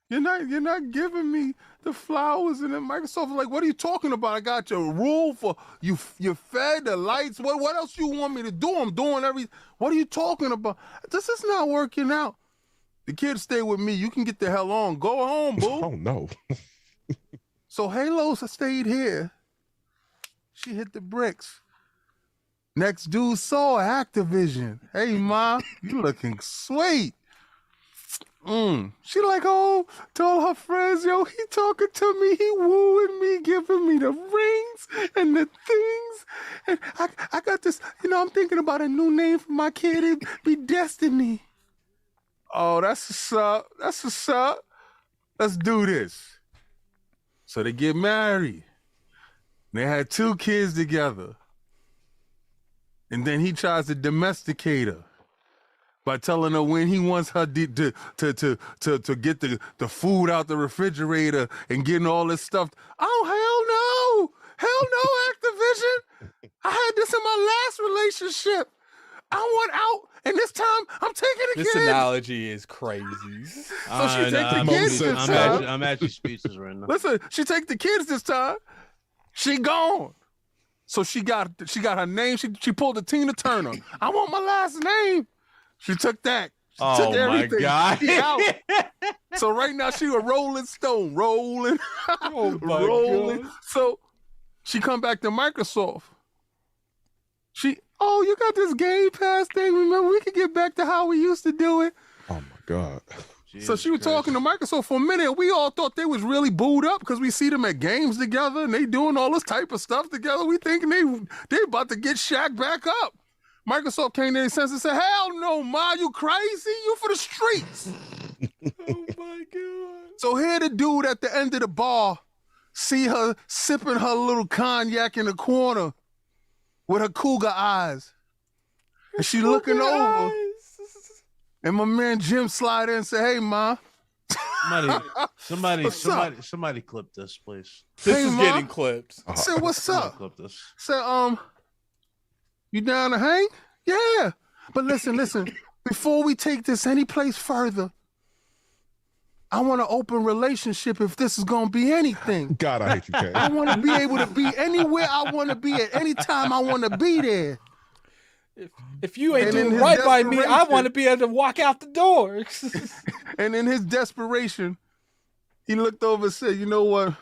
You're not giving me the flowers. And then Microsoft was like, what are you talking about? I got your rule for you. You fed the lights. What else you want me to do? I'm doing everything. What are you talking about? This is not working out. The kids stay with me. You can get the hell on. Go home, boo. Oh no. So Halo stayed here. She hit the bricks. Next dude saw Activision. Hey, Ma, you looking sweet. She like, oh, told her friends, yo, he talking to me, he wooing me, giving me the rings and the things. And I got this, I'm thinking about a new name for my kid. It'd be Destiny. Oh, that's what's up. That's what's up. Let's do this. So they get married. They had 2 kids together. And then he tries to domesticate her by telling her when he wants her to get the food out the refrigerator and getting all this stuff. Oh, hell no, Activision. I had this in my last relationship. I want out, and this time I'm taking the kids. This analogy is crazy. So she take the kids this time. I'm actually speechless right now. Listen, she take the kids this time. She gone. So she got her name. She pulled the Tina Turner. I want my last name. She took that. She took everything. My God. She out. So right now she a Rolling Stone, rolling, Oh my rolling. God. So she come back to Microsoft. You got this Game Pass thing. Remember, we could get back to how we used to do it. Oh my God. So she was talking to Microsoft for a minute. We all thought they was really booed up because we see them at games together and they doing all this type of stuff together. We thinking they about to get Shaq back up. Microsoft came to their sense and said, hell no, Ma, you crazy? You for the streets. Oh my God. So here the dude at the end of the bar, see her sipping her little cognac in the corner with her cougar eyes. And she looking over. And my man Jim slide in and say, hey, Ma. Somebody clip this, please. This Hey, is Ma. getting clipped. I said, what's up? Clip this. Said, you down to hang? Yeah. But listen, before we take this any place further, I want an open relationship if this is going to be anything. God, I hate you, Ken. I want to be able to be anywhere I want to be at any time I want to be there. If you ain't And in doing his right by me, I desperation- want to be able to walk out the door. And in his desperation, he looked over and said, you know what?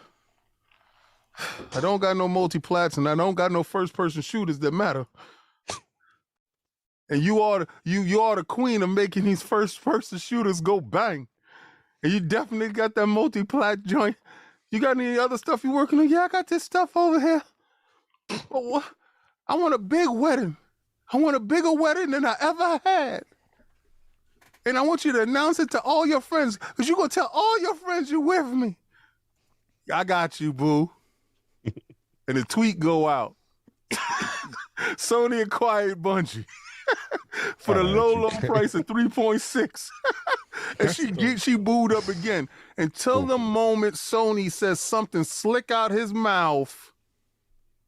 I don't got no multi-plats and I don't got no first-person shooters that matter. And you are the queen of making these first-person shooters go bang. And you definitely got that multi-plat joint. You got any other stuff you working on? Yeah, I got this stuff over here. But what? I want a big wedding. I want a bigger wedding than I ever had. And I want you to announce it to all your friends because you're going to tell all your friends you're with me. I got you, boo. And the tweet go out. Sony acquired Bungie for the low price of 3.6. And she booed up again until the moment Sony says something slick out his mouth.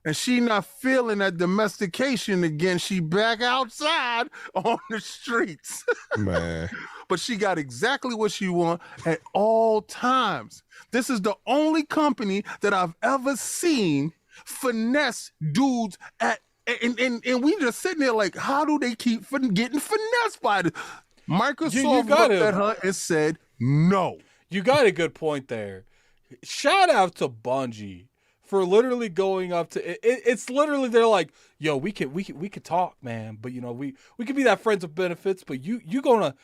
And she not feeling that domestication again. She back outside on the streets. Man. But she got exactly what she want at all times. This is the only company that I've ever seen finesse dudes and we just sitting there like, how do they keep getting finessed by this? Microsoft looked at her and said, no. You got a good point there. Shout out to Bungie for literally going up to it's literally they're like, yo, we could talk, man, but we could be that friends with benefits, but you're gonna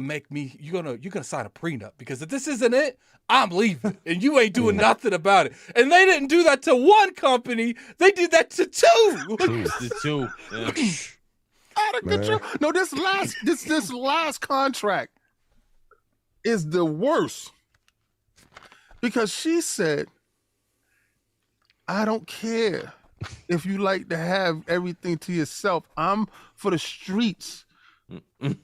make me you're gonna sign a prenup because if this isn't it, I'm leaving and you ain't doing nothing about it. And they didn't do that to one company, they did that to 2. The 2. Yeah. out of control. No, this last contract is the worst because she said, I don't care if you like to have everything to yourself. I'm for the streets.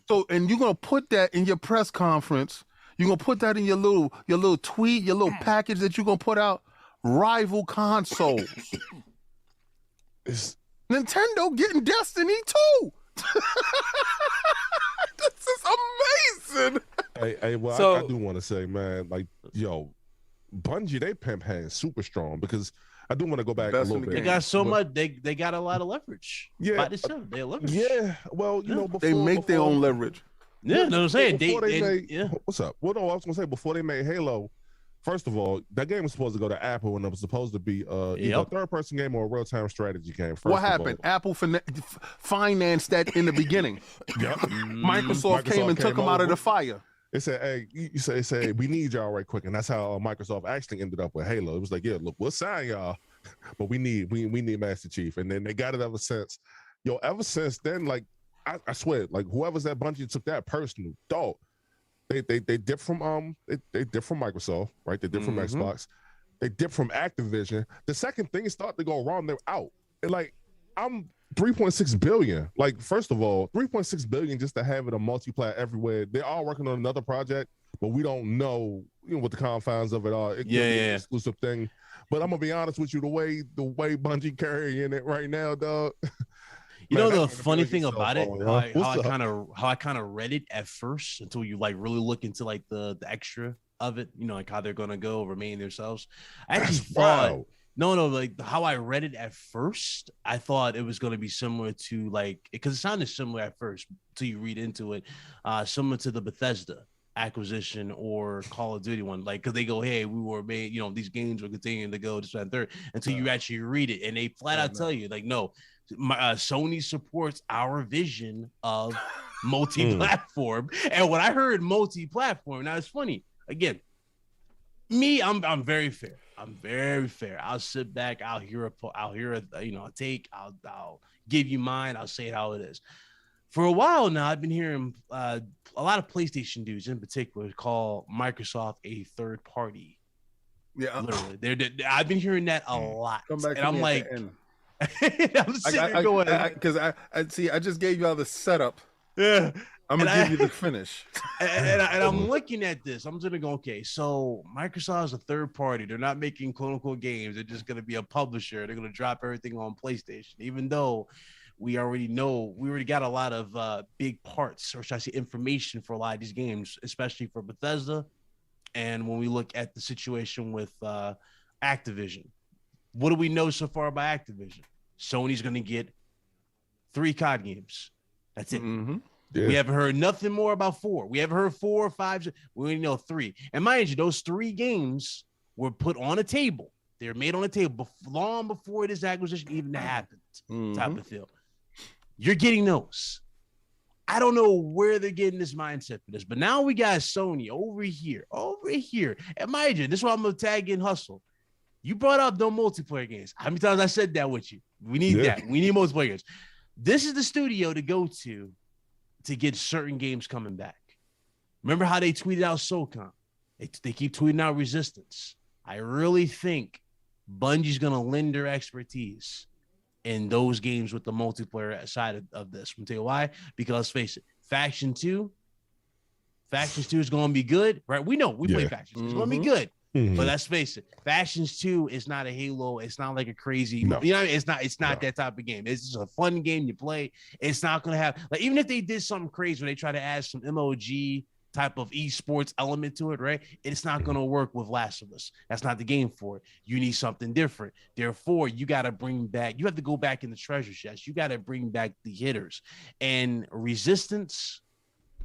So, and you're gonna put that in your press conference. You're gonna put that in your little tweet, your little package that you're gonna put out. Rival consoles. Nintendo getting Destiny 2. This is amazing. I do want to say, man, like, yo, Bungie, they pimp hands super strong because I do want to go back a little bit. They got so much. They got a lot of leverage. Yeah, by this show, they leverage. Yeah, well, you know, they make their own leverage. Yeah, no, I'm saying What's up? Well, no, I was gonna say before they made Halo. First of all, that game was supposed to go to Apple, and it was supposed to be either a third-person game or a real-time strategy game. What happened? Apple financed that in the beginning. Microsoft came and took them out of the fire. They said, "Hey, you say we need y'all right quick," and that's how Microsoft actually ended up with Halo. It was like, "Yeah, look, we'll sign y'all, but we need Master Chief," and then they got it ever since. Yo, ever since then, like I swear, like whoever's that Bungie took that personal, dog. They dip from they dip from Microsoft, right? They dip from Xbox. They dip from Activision. The second thing started to go wrong, they're out. And like I'm 3.6 billion. Like, first of all, 3.6 billion just to have it a multiplayer everywhere. They're all working on another project, but we don't know, what the confines of it are. It could be an exclusive thing. But I'm gonna be honest with you, the way Bungie carrying it right now, dog. You know the funny thing about it, how I kind of read it at first until you like really look into like the extra of it, like how they're gonna go remain themselves. I actually thought like how I read it at first, I thought it was gonna be similar to like because it sounded similar at first until you read into it, similar to the Bethesda acquisition or Call of Duty one, like because they go, hey, we were made, these games will continue to go this and third until you actually read it and they flat out tell you like no. Sony supports our vision of multi-platform, and when I heard multi-platform, now it's funny. Again, me, I'm very fair. I'm very fair. I'll sit back. I'll hear a take. I'll give you mine. I'll say it how it is. For a while now, I've been hearing a lot of PlayStation dudes, in particular, call Microsoft a third party. Yeah, literally, I've been hearing that a lot, and I'm like. I'm sitting here going because I just gave y'all the setup. Yeah, I'm gonna give you the finish. And I'm looking at this. I'm gonna go, okay, so Microsoft is a third party. They're not making quote unquote games. They're just gonna be a publisher. They're gonna drop everything on PlayStation, even though we already got a lot of big parts, or should I say, information for a lot of these games, especially for Bethesda. And when we look at the situation with Activision. What do we know so far about Activision? Sony's going to get 3 COD games. That's it. Yeah. We haven't heard nothing more about 4. We haven't heard 4 or 5. We only know 3. And mind you, those 3 games were put on a table. They're made on a table long before this acquisition even happened. Type of deal. You're getting those. I don't know where they're getting this mindset for this, but now we got Sony over here. And mind you, this is why I'm going to tag in Hustle. You brought up no multiplayer games. How many times I said that with you? We need that. We need multiplayer games. This is the studio to go to get certain games coming back. Remember how they tweeted out SOCOM? They keep tweeting out Resistance. I really think Bungie's going to lend their expertise in those games with the multiplayer side of this. I'm going to tell you why. Because let's face it, Factions 2 is going to be good, right? We know we play Factions. It's going to be good. But let's face it, Factions 2 is not a Halo. It's not like a crazy, it's not that type of game. It's just a fun game you play. It's not going to have, like, even if they did something crazy where they try to add some MOG type of esports element to it, right? It's not going to work with Last of Us. That's not the game for it. You need something different. Therefore, you have to go back in the treasure chests. You got to bring back the hitters. And Resistance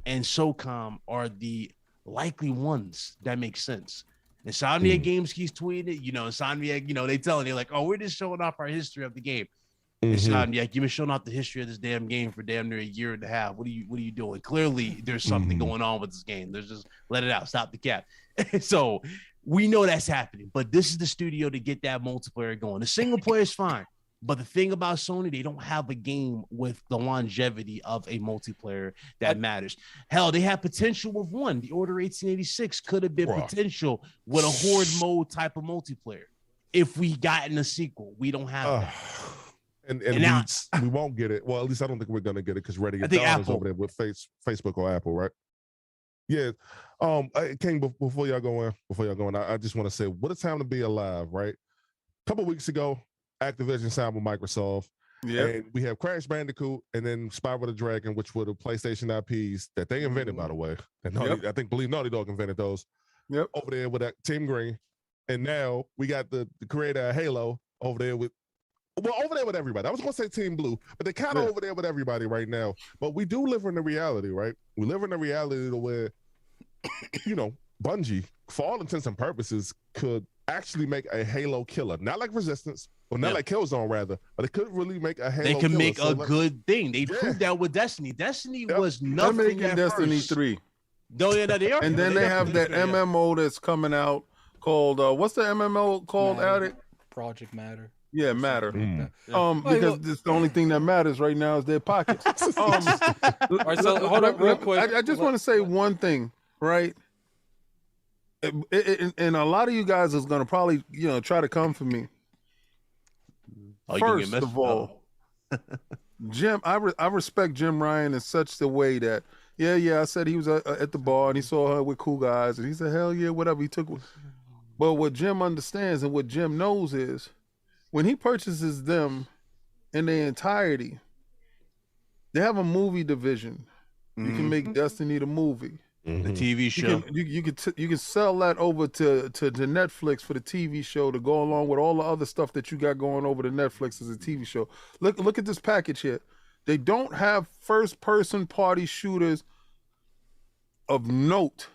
and SOCOM are the likely ones that make sense. Insomniac Games keeps tweeting it. Insomniac, they telling they're like, oh, we're just showing off our history of the game. Insomniac, you've been showing off the history of this damn game for damn near a year and a half. What are you doing? Clearly, there's something going on with this game. There's just let it out. Stop the cap. So we know that's happening. But this is the studio to get that multiplayer going. The single player is fine. But the thing about Sony, they don't have a game with the longevity of a multiplayer that matters. Hell, they have potential with one. The Order 1886 could have been potential with a horde mode type of multiplayer. If we got in a sequel, we don't have that. And now, we won't get it. Well, at least I don't think we're gonna get it because Ready Get Down is over there with Facebook or Apple, right? Yeah. King, before y'all go in, I just want to say, what a time to be alive, right? A couple weeks ago, Activision signed with Microsoft. Yeah. And we have Crash Bandicoot and then Spyro the Dragon, which were the PlayStation IPs that they invented, by the way. And I believe Naughty Dog invented those. Yep. Over there with that Team Green. And now we got the creator of Halo over there with everybody. I was going to say Team Blue, but they're kind of over there with everybody right now. But we do live in the reality, right? We live in the reality where, Bungie, for all intents and purposes, could actually make a Halo killer. Not like Resistance, or not like Killzone, rather, but it could really make a Halo killer. They can make a good thing. They proved that with Destiny. Destiny was nothing. They're making Destiny 3. They are. And then they have that MMO that's coming out called, what's the MMO called, Addict? Project Matter. Yeah, Matter. Because it's the only thing that matters right now is their pockets. All right, so hold up real quick. I just want to say one thing, right? And a lot of you guys is going to probably, try to come for me. First of all, Jim, I respect Jim Ryan in such the way that, I said he was at the bar and he saw her with cool guys and he said, hell yeah, whatever. He took. But what Jim understands and what Jim knows is when he purchases them in their entirety, they have a movie division. You can make Destiny the movie. The TV show. You can sell that over to Netflix for the TV show to go along with all the other stuff that you got going over to Netflix as a TV show. Look at this package here. They don't have first-person party shooters of note.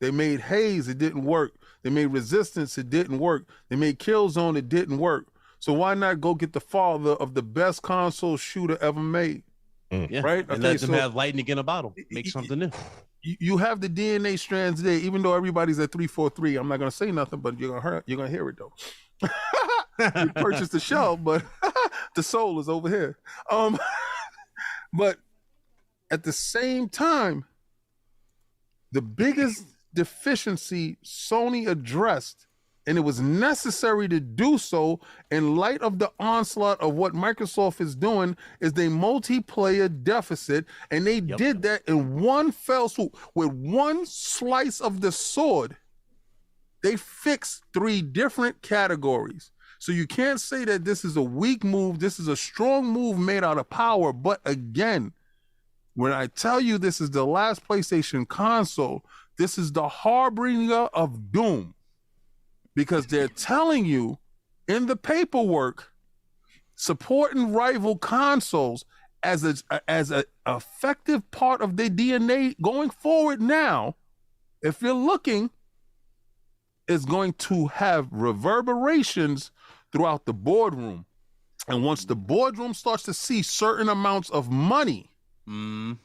They made Haze, it didn't work. They made Resistance, it didn't work. They made Killzone, it didn't work. So why not go get the father of the best console shooter ever made? Yeah. Right? And let them have lightning in a bottle. Make something new. You have the DNA strands there, even though everybody's at 343. I'm not gonna say nothing, but you're gonna hear it though. You purchased the shell, but the soul is over here. But at the same time, the biggest deficiency Sony addressed, and it was necessary to do so in light of the onslaught of what Microsoft is doing, is the multiplayer deficit. And they did that in one fell swoop. With one slice of the sword, they fixed 3 different categories. So you can't say that this is a weak move. This is a strong move made out of power. But again, when I tell you this is the last PlayStation console, this is the harbinger of doom. Because they're telling you in the paperwork, supporting rival consoles as a effective part of their DNA going forward now, if you're looking, is going to have reverberations throughout the boardroom. And once the boardroom starts to see certain amounts of money, and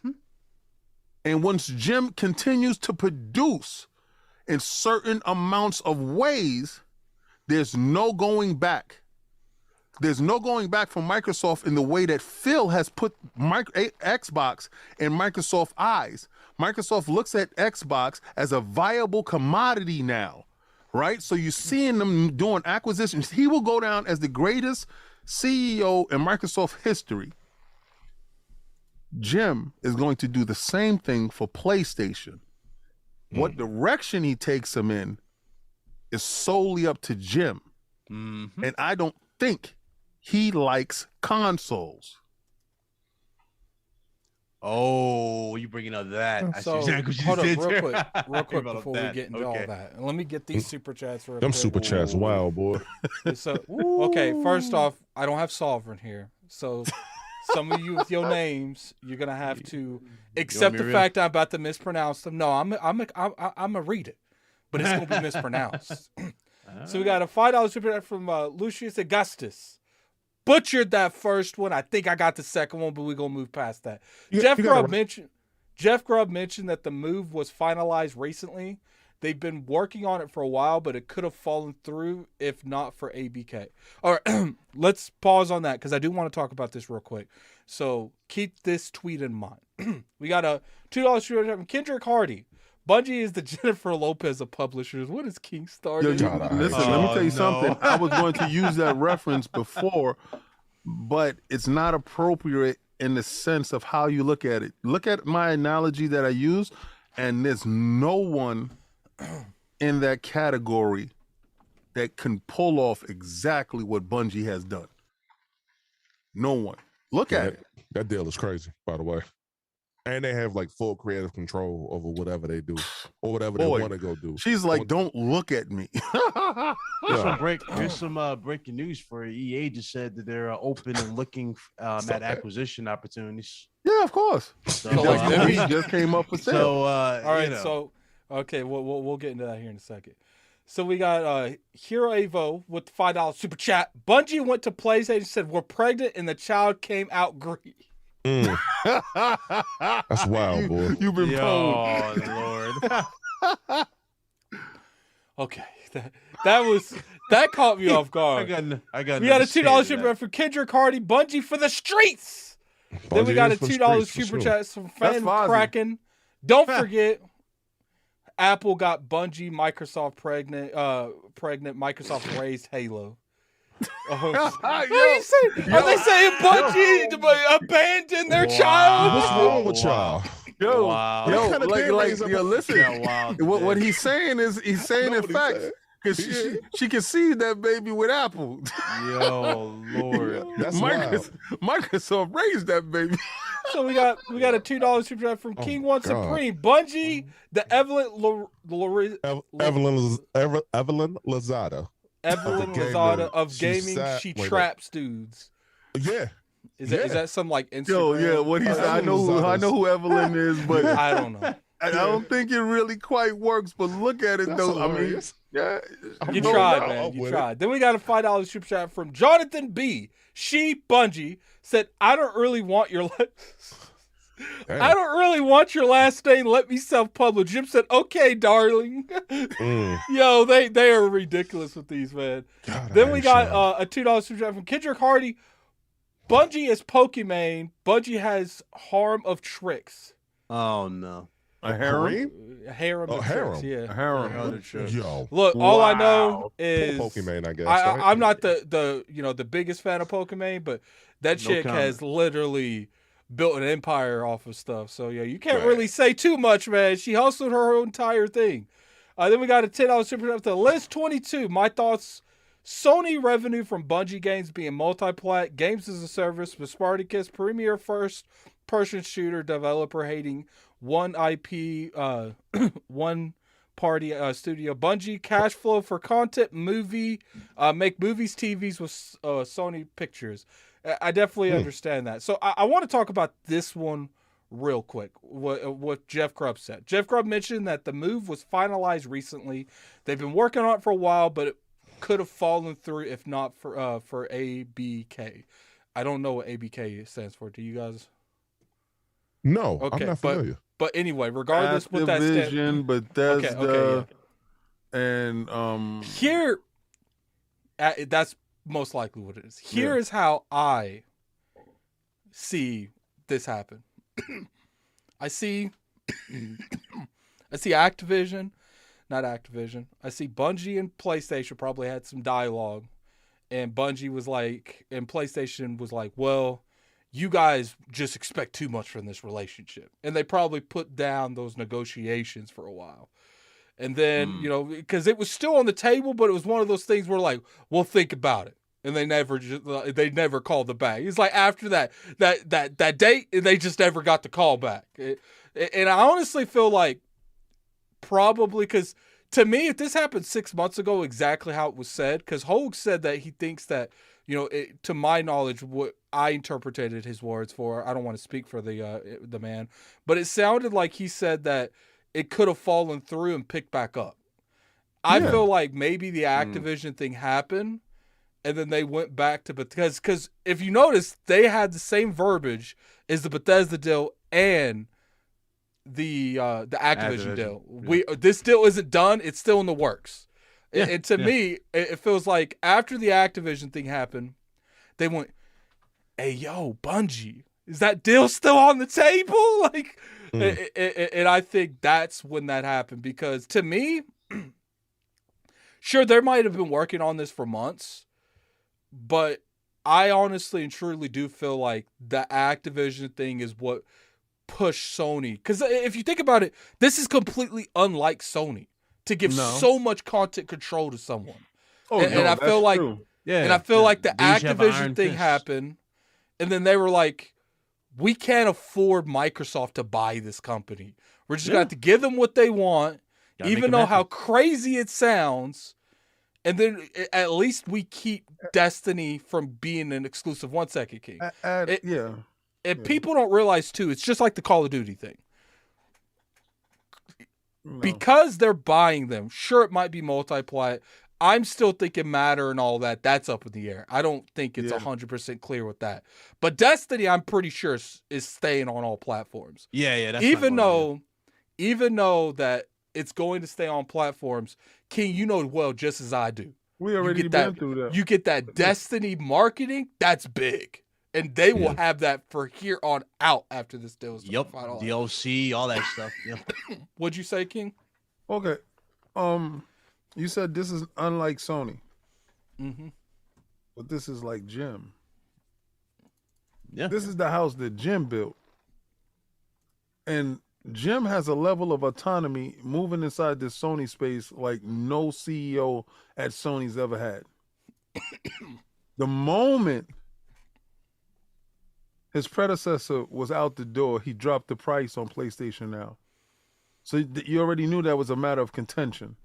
once Jim continues to produce in certain amounts of ways, there's no going back. There's no going back from Microsoft in the way that Phil has put Xbox in Microsoft eyes. Microsoft looks at Xbox as a viable commodity now, right? So you're seeing them doing acquisitions. He will go down as the greatest CEO in Microsoft history. Jim is going to do the same thing for PlayStation. What direction he takes him in is solely up to Jim. And I don't think he likes consoles. Oh, you bringing up that. So, hold up real quick before we get into all that. And let me get these super chats real quick. Them super chats, wow, boy. So, okay, first off, I don't have Sovereign here. So some of you with your names, you're gonna have to accept the fact I'm about to mispronounce them. No, I'm gonna read it, but it's gonna be mispronounced. So we got a $5 super chat from Lucius Augustus. Butchered that first one. I think I got the second one, but we're gonna move past that. Jeff Grubb mentioned that the move was finalized recently. they've been working on it for a while, but it could have fallen through if not for ABK. All right, let's pause on that because I do want to talk about this real quick. So keep this tweet in mind. We got a $2 super chat from Kendrick Hardy. Bungie is the Jennifer Lopez of publishers. What is King Star? Listen, let me tell you something. I was going to use that reference before, but it's not appropriate in the sense of how you look at it. Look at my analogy that I use, and there's no one in that category that can pull off exactly what Bungie has done. No one. Look at it. That deal is crazy, by the way. And they have like full creative control over whatever they do or whatever they want to go do. She's like, don't look at me. Here's some breaking news for EA. Just said that they're open and looking at acquisition opportunities. Yeah, of course. So, he just came up with sale. So, all right. So, okay, we'll get into that here in a second. So we got Hero Avo with the $5 super chat. Bungie went to PlayStation and said, we're pregnant and the child came out green. That's wild, boy. You've been oh, Lord. Okay. That caught me off guard. I got we got a $2 super for Kendrick Hardy, Bungie for the streets. Then we got a $2 super chat from Fan Kraken. Don't forget, Apple got Bungie, Microsoft pregnant. Microsoft raised Halo. Are they saying Bungie abandoned their child? What's wrong with y'all? Listen. What he's saying is in fact, because she conceived that baby with Apple. Yo, Lord, that's Microsoft raised that baby. So we got a $2 super chat from King One Supreme. Bungie, the Evelyn Lozada. Evelyn Lozada of gaming, she traps dudes. Yeah. Is that some like Instagram? What he said. I know who Evelyn is, but I don't know. I don't think it really quite works. But look at it though. Hilarious. I mean, you tried, man. You tried. Then we got a $5 super chat from Jonathan B. Bungie said, "I don't really want your last name. Let me self-publish." Jim said, "Okay, darling." Yo, they are ridiculous with these, man. Then we got a $2 super chat from Kendrick Hardy. Bungie is Pokemon. Bungie has harem of tricks. Oh no. A harem? A harem of tricks, yeah. A harem. Yo. Look, all I know is Pokemon, I guess. I'm not the biggest fan of Pokemon, but that chick has literally built an empire off of stuff. So yeah, you can't really say too much, man. She hustled her whole entire thing. Then we got a $10 super chat to Liz 22. My thoughts: Sony revenue from Bungie games being multi-plat, games as a service with Spartacus, premier first-person shooter developer hating one IP, one party studio. Bungie cash flow for content, make movies, TVs with Sony Pictures. I definitely understand that. So I want to talk about this one real quick. What Jeff Grubb said. Jeff Grubb mentioned that the move was finalized recently. They've been working on it for a while, but it could have fallen through if not for ABK. I don't know what ABK stands for. Do you guys? No, okay, I'm not familiar. But anyway, regardless, what that Activision, Bethesda, and here, that's most likely what it is. Here is how I see this happen. I see Activision, not Activision. I see Bungie and PlayStation probably had some dialogue, and Bungie was like, and PlayStation was like, well, you guys just expect too much from this relationship. And they probably put down those negotiations for a while. And then, because it was still on the table, but it was one of those things where like, we'll think about it. And they never called it back. It's like after that date, they just never got the call back. And I honestly feel like probably because to me, if this happened 6 months ago, exactly how it was said, because Hogue said that he thinks that, to my knowledge, what I interpreted his words for, I don't want to speak for the man, but it sounded like he said that it could have fallen through and picked back up. I feel like maybe the Activision thing happened, and then they went back to because if you notice, they had the same verbiage as the Bethesda deal and the Activision Activision, deal. This deal isn't done. It's still in the works. Yeah, And to me, it feels like after the Activision thing happened, they went, "Hey, yo, Bungie, is that deal still on the table?" Like, and I think that's when that happened, because to me, sure, they might have been working on this for months, but I honestly and truly do feel like the Activision thing is what pushed Sony. Because if you think about it, this is completely unlike Sony to give so much content control to someone. And I feel like, and I feel like the Activision thing happened, and then they were like, "We can't afford Microsoft to buy this company. We're just gonna have to give them what they want, even though how crazy it sounds." And then at least we keep Destiny from being an exclusive. 1 second, King. And people don't realize too, it's just like the Call of Duty thing. Because they're buying them, sure, it might be multiply. I'm still thinking matter and all that. That's up in the air. I don't think it's 100% clear with that. But Destiny, I'm pretty sure is staying on all platforms. That's even though that it's going to stay on platforms, King, you know well just as I do. We already been through that. You get that Destiny marketing. That's big. And they will have that for here on out after this deal is done. DLC, all that stuff. What'd you say, King? Okay. You said this is unlike Sony. But this is like Jim. Yeah. This is the house that Jim built. And Jim has a level of autonomy moving inside this Sony space like no CEO at Sony's ever had. The moment his predecessor was out the door, he dropped the price on PlayStation Now. So you already knew that was a matter of contention.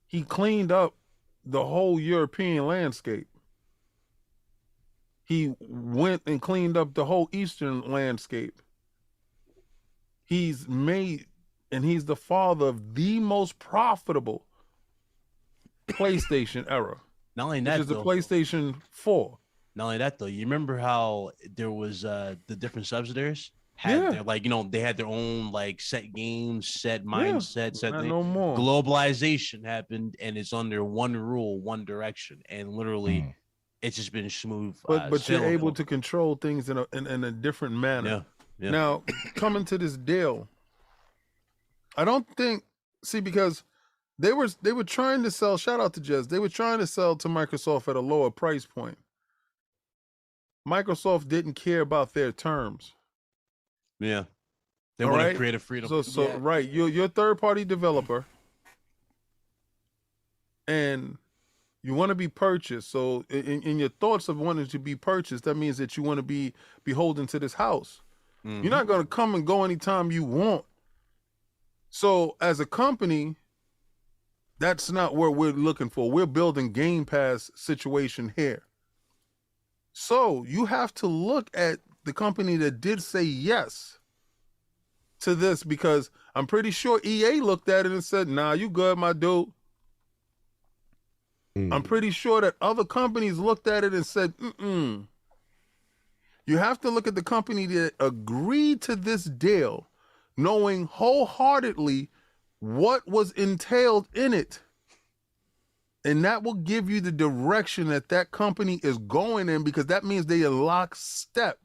He cleaned up the whole European landscape. He went and cleaned up the whole Eastern landscape. He's made, and he's the father of the most profitable PlayStation era. Not only that, which is the PlayStation 4. Not only that, though, you remember how there was the different subsidiaries had their, like, they had their own like set games, set mindset, set thing. No more. Globalization happened, and it's under one rule, one direction, and literally, it's just been smooth. But you're able to control things in a different manner. Yeah. Now, coming to this deal, I don't think because they were trying to sell. Shout out to Jez. They were trying to sell to Microsoft at a lower price point. Microsoft didn't care about their terms. Yeah. They wanted creative freedom. So right, you're a third-party developer, and you want to be purchased. So in your thoughts of wanting to be purchased, that means that you want to be beholden to this house. You're not going to come and go anytime you want. So as a company, that's not what we're looking for. We're building Game Pass situation here. So you have to look at the company that did say yes to this, because I'm pretty sure EA looked at it and said, "Nah, you good, my dude." I'm pretty sure that other companies looked at it and said, "Mm-mm." You have to look at the company that agreed to this deal, knowing wholeheartedly what was entailed in it. And that will give you the direction that company is going in, because that means they are lockstep.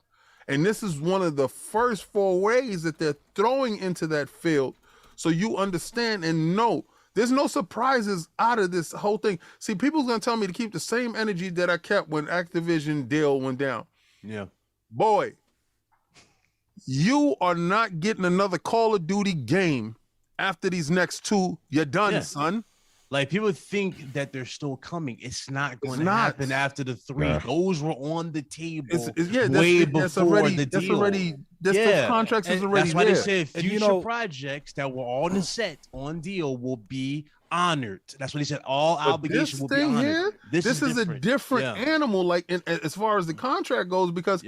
And this is one of the first 4 ways that they're throwing into that field. So you understand and know there's no surprises out of this whole thing. See, people's going to tell me to keep the same energy that I kept when Activision deal went down. Yeah. Boy, you are not getting another Call of Duty game after these next 2. You're done, son. Like, people think that they're still coming. It's not going to happen after the 3. Nah. Those were on the table way before the deal. The contracts is already That's why there. they said future projects that were on the set on deal will be honored. That's what he said. All obligations will be honored. Here, this is a different animal, like as far as the contract goes, because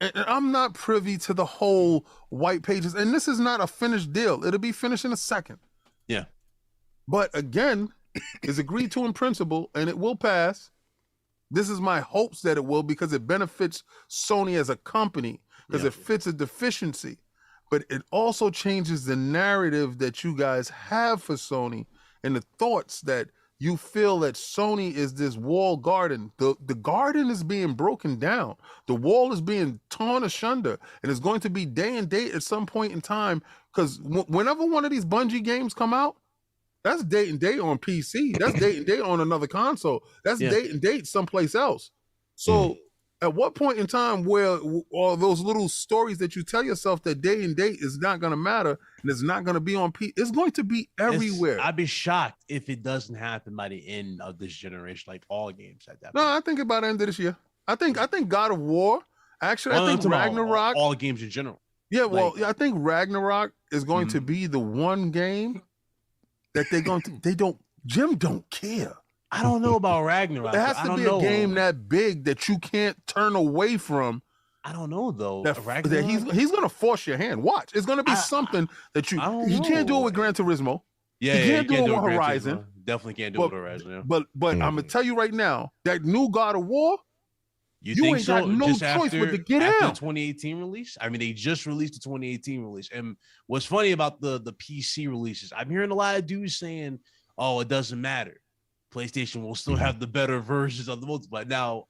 and I'm not privy to the whole white pages, and this is not a finished deal. It'll be finished in a second. Yeah. But again, it's agreed to in principle, and it will pass. This is my hopes that it will, because it benefits Sony as a company. because it fits a deficiency. But it also changes the narrative that you guys have for Sony and the thoughts that you feel that Sony is this walled garden. The garden is being broken down. The wall is being torn asunder, and it's going to be day and date at some point in time. Because whenever one of these Bungie games come out, that's date and date on PC. That's date and date on another console. That's date and date someplace else. So at what point in time where all those little stories that you tell yourself that day and date is not going to matter and it's not going to be on PC, it's going to be everywhere. I'd be shocked if it doesn't happen by the end of this generation, like all games at that No, point. I think by the end of this year. I think God of War. Actually, I think Ragnarok. All games in general. Yeah, well, I think Ragnarok is going to be the one game that Jim don't care. I don't know about Ragnarok. It has to be a game that big that you can't turn away from. I don't know though. That he's going to force your hand. Watch, it's going to be something that you. He can't do it with Gran Turismo. Yeah, he can't do it with Horizon. Definitely can't do it with Horizon. Yeah. But I'm gonna tell you right now, that new God of War. You ain't got no choice but to get after out. The 2018 release. I mean, they just released the 2018 release. And what's funny about the PC releases, I'm hearing a lot of dudes saying, "Oh, it doesn't matter. PlayStation will still have the better versions of the multiplayer." Now,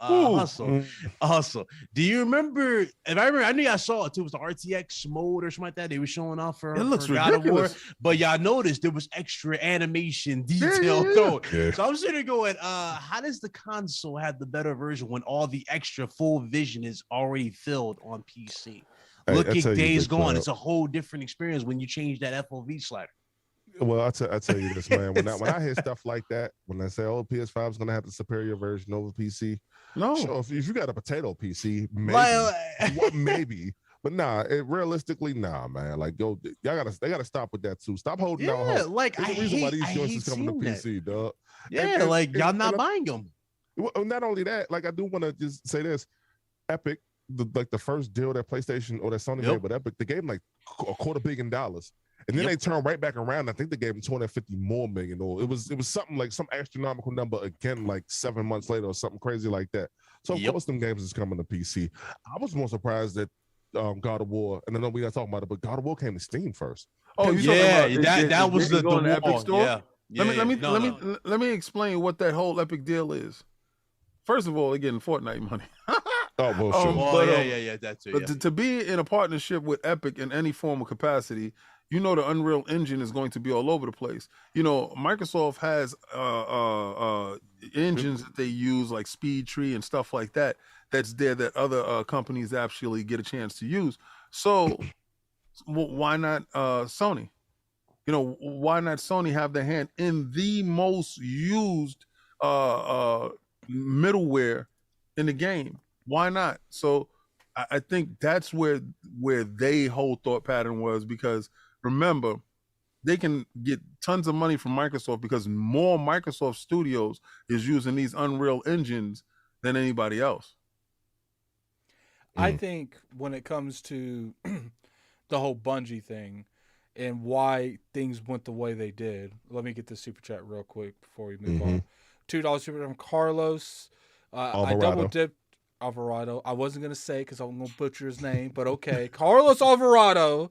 Hustle. Do you remember? If I remember, I knew I saw it too. It was the RTX mode or something like that. They were showing off for God of War. But y'all noticed there was extra animation detail though. Yeah. So I'm sitting there going, how does the console have the better version when all the extra full vision is already filled on PC? Look at Days Gone. It's a whole different experience when you change that FOV slider. Well, I tell you this, man. When I hear stuff like that, when I say, "Oh, PS5 is going to have the superior version over PC," no. Sure, if you got a potato PC, maybe. But nah, realistically, nah, man. Like, yo, they gotta stop with that too. Stop holding out hope. Like, there's a reason why these joints is coming to PC, dog. Yeah, y'all not buying them. Not only that, like, I do want to just say this: Epic, the first deal that PlayStation or that Sony made with Epic, they gave them like $250 million. And then they turned right back around. I think they gave him $250 million more. It was something like some astronomical number again, like 7 months later or something crazy like that. So of course, them games is coming to PC. I was more surprised that God of War, and I know we got talking about it, but God of War came to Steam first. Oh, that was the Epic store. Yeah. Let me explain what that whole Epic deal is. First of all, they're getting Fortnite money. That's it. But to be in a partnership with Epic in any form of capacity, you know the Unreal Engine is going to be all over the place. You know, Microsoft has engines that they use like SpeedTree and stuff like that. That's there that other companies actually get a chance to use. So why not Sony? You know, why not Sony have their hand in the most used middleware in the game? Why not? So I think that's where their whole thought pattern was, because remember, they can get tons of money from Microsoft because more Microsoft studios is using these Unreal engines than anybody else. I think when it comes to the whole Bungie thing and why things went the way they did, let me get the super chat real quick before we move on. $2 super chat from Carlos. I double dipped Alvarado. I wasn't going to say because I'm going to butcher his name, but okay. Carlos Alvarado.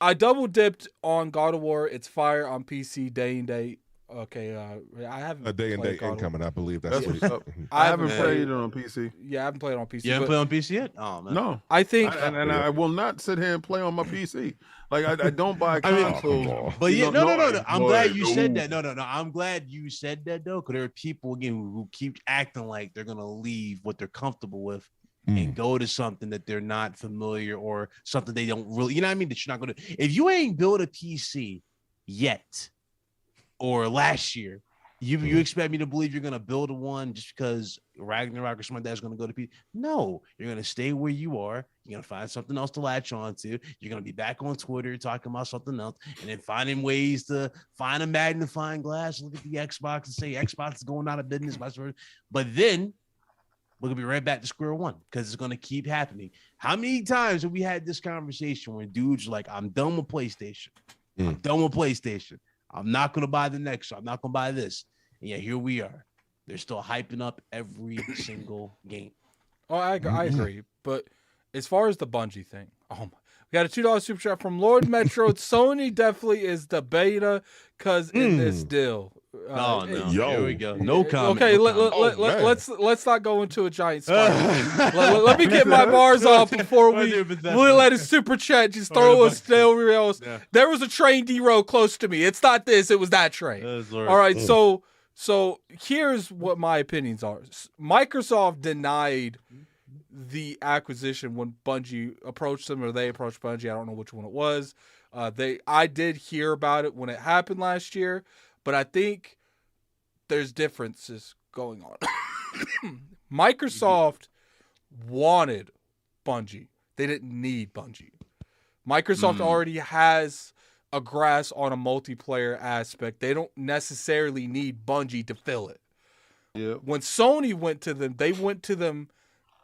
I double dipped on God of War. It's fire on PC day and date. Okay, I haven't a day and date incoming. I believe that's what's up. I haven't played it on PC. Yeah, I haven't played it on PC. You haven't played on PC yet? Oh man, no. I think, and I will not sit here and play on my PC. Like I don't buy consoles. But yeah, no. I'm glad you said that. No. I'm glad you said that though, because there are people again who keep acting like they're gonna leave what they're comfortable with and go to something that they're not familiar or something they don't really, you know what I mean? That you're not going to, if you ain't built a PC yet or last year, you expect me to believe you're going to build one just because Ragnarok or something like that is going to go to PC? No, you're going to stay where you are. You're going to find something else to latch on to. You're going to be back on Twitter talking about something else and then finding ways to find a magnifying glass, look at the Xbox and say Xbox is going out of business. But then we're going to be right back to square one because it's going to keep happening. How many times have we had this conversation where dudes are like, I'm done with PlayStation. I'm done with PlayStation. I'm not going to buy the next one. I'm not going to buy this. And yeah, here we are. They're still hyping up every single game. Oh, I agree. But as far as the Bungie thing, oh my. We got a $2 super chat from Lord Metro. Sony definitely is the beta because in this deal. No. Yo. Here we go. No comment. Okay, no comment. let's not go into a giant spiral. let me get my bars off before we'll let a super chat just throw us still else. Yeah. There was a train derailed close to me. It's not this, it was that train. All right, so here's what my opinions are. Microsoft denied the acquisition when Bungie approached them, or they approached Bungie. I don't know which one it was. I did hear about it when it happened last year, but I think there's differences going on. Microsoft wanted Bungie. They didn't need Bungie. Microsoft already has a grasp on a multiplayer aspect. They don't necessarily need Bungie to fill it. Yeah. When Sony went to them, they went to them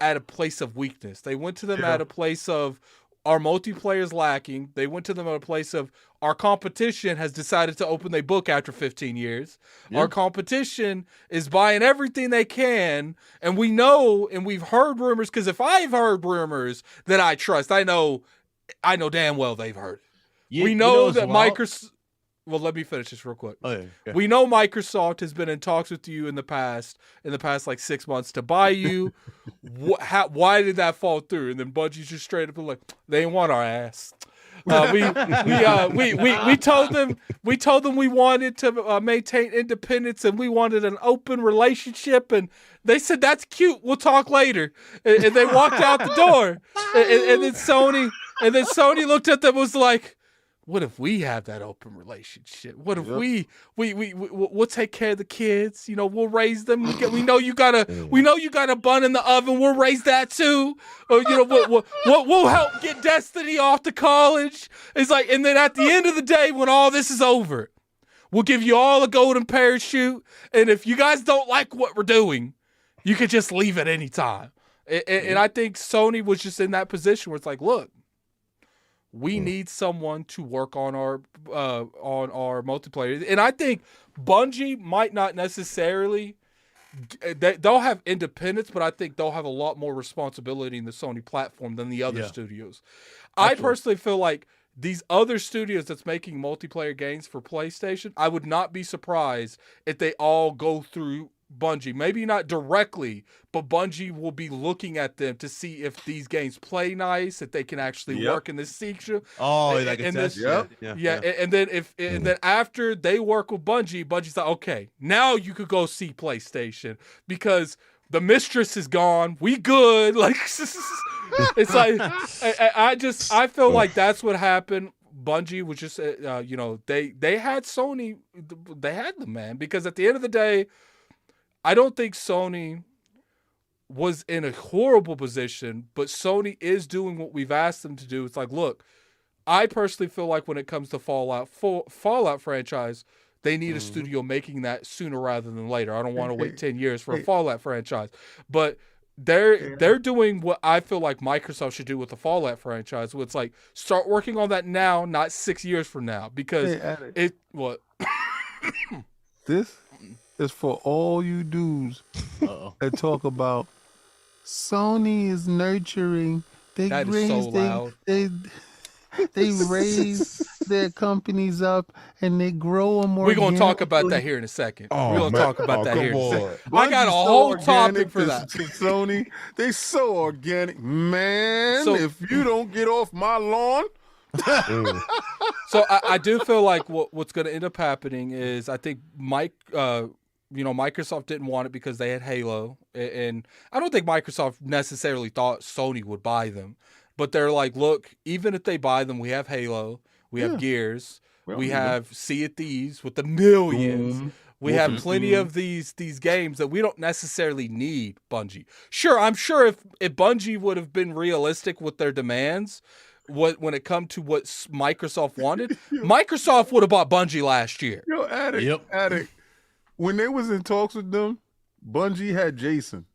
at a place of weakness. They went to them at a place of our multiplayer is lacking. They went to them at a place of our competition has decided to open their book after 15 years. Yeah. Our competition is buying everything they can. And we know, and we've heard rumors, because if I've heard rumors that I trust, I know damn well they've heard it. We know that Microsoft... Well, let me finish this real quick. Oh, yeah. Okay. We know Microsoft has been in talks with you in the past like 6 months to buy you. Why did that fall through? And then Bungie's just straight up like, they didn't want our ass. We told them we wanted to maintain independence and we wanted an open relationship, and they said that's cute. We'll talk later, and they walked out the door. And then Sony looked at them and was like, what if we have that open relationship? What if we'll take care of the kids? You know, we'll raise them. We know you got a bun in the oven. We'll raise that too. Or, you know, we'll help get Destiny off to college. It's like, and then at the end of the day, when all this is over, we'll give you all a golden parachute. And if you guys don't like what we're doing, you can just leave at any time. And I think Sony was just in that position where it's like, look, we need someone to work on our multiplayer. And I think Bungie might not necessarily they'll have independence, but I think they'll have a lot more responsibility in the Sony platform than the other studios. I personally feel like these other studios that's making multiplayer games for PlayStation, I would not be surprised if they all go through Bungie. Maybe not directly, but Bungie will be looking at them to see if these games play nice, if they can actually work in this sequel. And then after they work with Bungie's like, okay, now you could go see PlayStation because the mistress is gone. We good. Like it's like I feel like that's what happened. Bungie was just they had Sony, they had them, man, because at the end of the day, I don't think Sony was in a horrible position, but Sony is doing what we've asked them to do. It's like, look, I personally feel like when it comes to Fallout franchise, they need a studio making that sooner rather than later. I don't want to wait 10 years for a Fallout franchise. But they're doing what I feel like Microsoft should do with the Fallout franchise. It's like, start working on that now, not 6 years from now. Because This is for all you dudes that talk about Sony is nurturing. They raise their companies up and they grow them more. We're going to talk about that here in a second. We're going to talk about that here in a second. I got a whole topic for that. Sony, they so organic. Man, so, if you don't get off my lawn. So I do feel like what's going to end up happening is I think Microsoft didn't want it because they had Halo, and I don't think Microsoft necessarily thought Sony would buy them, but they're like, look, even if they buy them, we have Halo, we have Gears, we have Sea of Thieves with the millions. We have plenty of these games that we don't necessarily need Bungie. Sure, I'm sure if Bungie would have been realistic with their demands, when it come to what Microsoft wanted, Microsoft would have bought Bungie last year. Yo, Addict. When they was in talks with them, Bungie had Jason.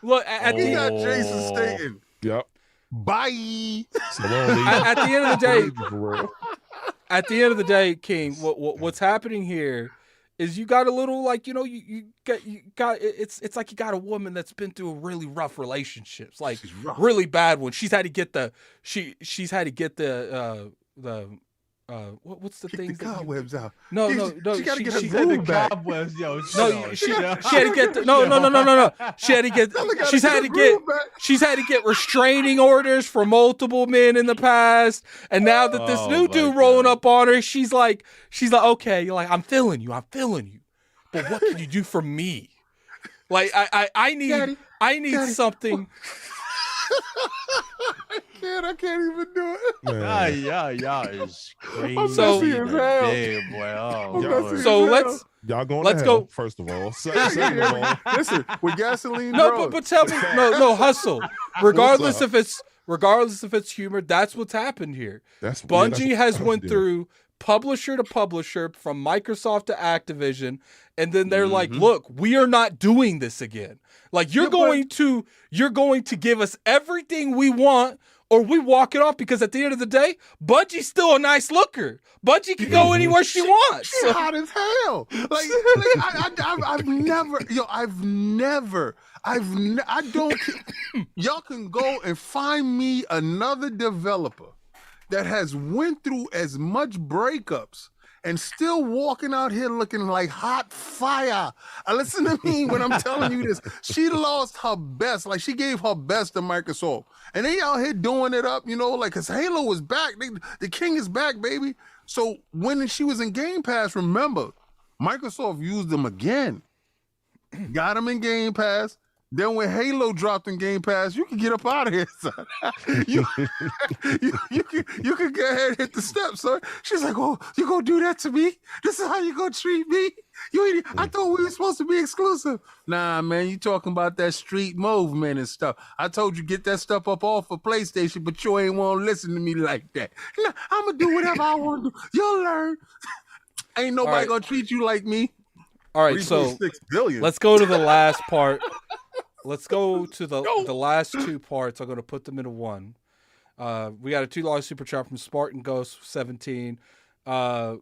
Look, he got Jason Staten. Yep. Bye. At the end of the day, King, what's happening here is you got a little like, you know, you got it's like you got a woman that's been through a really rough relationships, like really bad one. She's had to get the she's had to get the what's the thing? The cobwebs out. No. She got to get her She groove said the back. cobwebs, yo. She had to get no. She had to get she's had to get restraining orders for multiple men in the past, and now that this new dude rolling up on her, she's like, okay, you're like, I'm feeling you, but what can you do for me? Like I need Daddy. Something. I can't even do it. Yeah, it's crazy. So damn, boy. Oh, so let's go. First of all, second of all, listen, with gasoline. No, but tell me, no, hustle. Regardless if it's humor, that's what's happened here. Bungie has went through publisher to publisher, from Microsoft to Activision, and then they're like, look, we are not doing this again. Like, you're going to give us everything we want, or we walk it off, because at the end of the day, Bungie's still a nice looker. Bungie can go anywhere she wants. She's hot as hell. Y'all can go and find me another developer that has went through as much breakups and still walking out here looking like hot fire. Listen to me when I'm telling you this. She lost her best. Like, she gave her best to Microsoft. And they out here doing it up, you know, like, because Halo was back. The king is back, baby. So when she was in Game Pass, remember, Microsoft used them again. Got them in Game Pass. Then when Halo dropped in Game Pass, you can get up out of here, son. you can go ahead and hit the steps, son. She's like, oh, you gonna do that to me? This is how you gonna treat me? I thought we were supposed to be exclusive. Nah, man, you talking about that street movement and stuff. I told you get that stuff up off of PlayStation, but you ain't want to listen to me like that. Nah, I'm gonna do whatever I want to do. You'll learn. Ain't nobody gonna treat you like me. All right, so let's go to the last part. Let's go to the last two parts. I'm going to put them into one. We got a $2 super chat from Spartan Ghost 17. Gotcha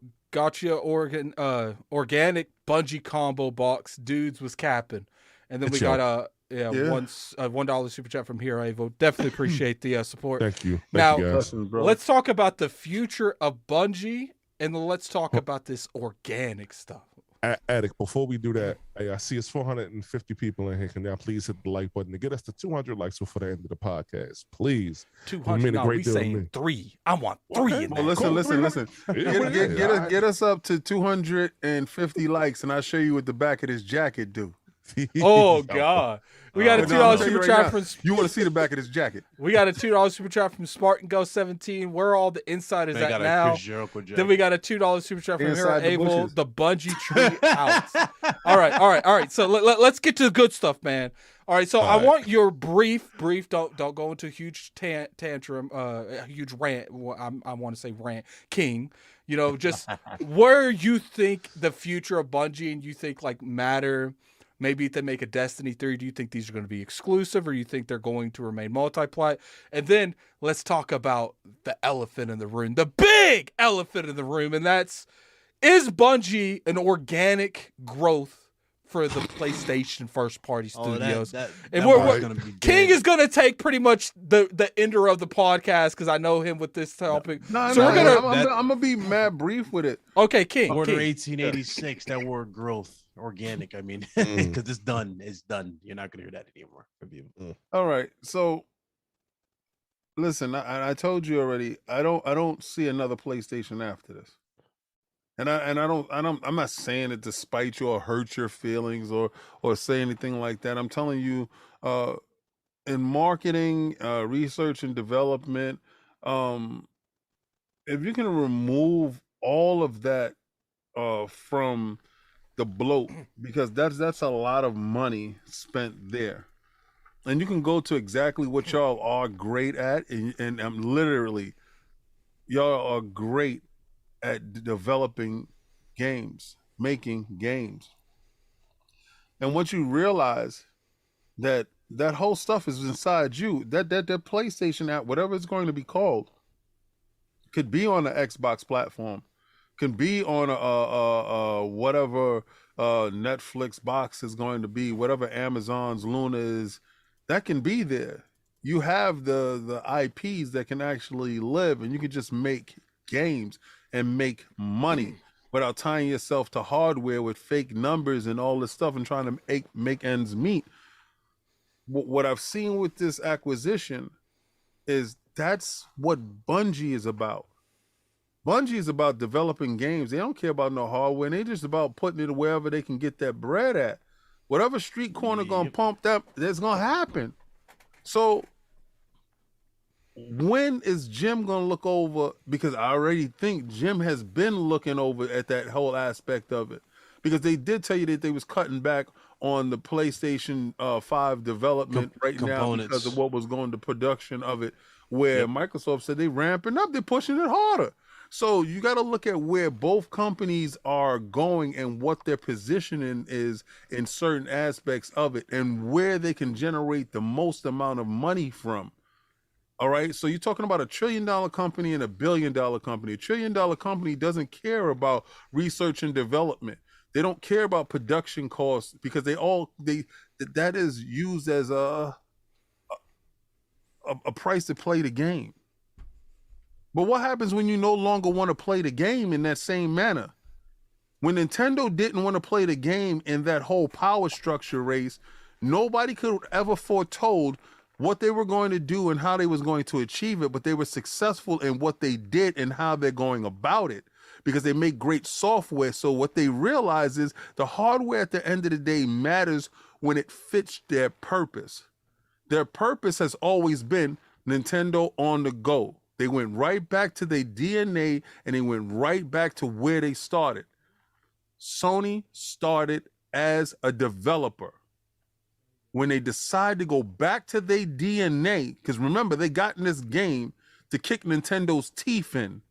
organic Bungie combo box. Dudes was capping. And then we got a $1 super chat from Hero Avo. Definitely appreciate the support. Thank you. Now, you let's talk about the future of Bungie, and then let's talk about this organic stuff. Addict, before we do that, I see it's 450 people in here. Can y'all please hit the like button to get us to 200 likes before the end of the podcast? Please. 200. No, we saying 3. I want 3 in there. Well, listen. Get us up to 250 likes, and I'll show you what the back of this jacket do. Oh, God. We got a $2 super chat from... You want to see the back of this jacket. We got a $2 super chat from Spartan Go 17. Where are all the insiders at now? Then we got a $2 super chat from Hero Able. The Bungie tree out. All right. So let's get to the good stuff, man. All right. So I want your brief. Don't go into a huge tantrum, a huge rant. I want to say rant, King. You know, just where you think the future of Bungie, and you think like matter. Maybe if they make a Destiny 3, do you think these are going to be exclusive, or you think they're going to remain multi-plat? And then let's talk about the elephant in the room, the big elephant in the room, and is Bungie an organic growth for the PlayStation first-party studios? King is going to take pretty much the ender of the podcast, because I know him with this topic. I'm going to be mad brief with it. Okay, King. Order 1886, that word growth. Organic, I mean, because it's done. You're not gonna hear that anymore from you. All right, so listen, I told you already. I don't see another PlayStation after this, and I'm not saying it to spite you or hurt your feelings or say anything like that. I'm telling you, in marketing, research and development, if you can remove all of that from the bloat, because that's a lot of money spent there, and you can go to exactly what y'all are great at, and I'm literally, y'all are great at developing games, making games, and once you realize that whole stuff is inside you, that PlayStation app, whatever it's going to be called, could be on the Xbox platform. can be on a whatever Netflix box is going to be, whatever Amazon's Luna is, that can be there. You have the IPs that can actually live, and you can just make games and make money without tying yourself to hardware with fake numbers and all this stuff and trying to make ends meet. What I've seen with this acquisition is that's what Bungie is about. Bungie is about developing games. They don't care about no hardware. They just about putting it wherever they can get that bread at. Whatever street corner gonna pump that, that's gonna happen. So when is Jim gonna look over? Because I already think Jim has been looking over at that whole aspect of it. Because they did tell you that they was cutting back on the PlayStation 5 development now because of what was going to production of it, where Microsoft said they ramping up, they're pushing it harder. So you got to look at where both companies are going and what their positioning is in certain aspects of it and where they can generate the most amount of money from. All right. So you're talking about $1 trillion company and $1 billion company. $1 trillion company doesn't care about research and development. They don't care about production costs because that is used as a price to play the game. But what happens when you no longer want to play the game in that same manner? When Nintendo didn't want to play the game in that whole power structure race, nobody could ever foretold what they were going to do and how they was going to achieve it, but they were successful in what they did and how they're going about it because they make great software. So what they realize is the hardware at the end of the day matters when it fits their purpose. Their purpose has always been Nintendo on the go. They went right back to their DNA and they went right back to where they started. Sony started as a developer. When they decide to go back to their DNA, because remember, they got in this game to kick Nintendo's teeth in.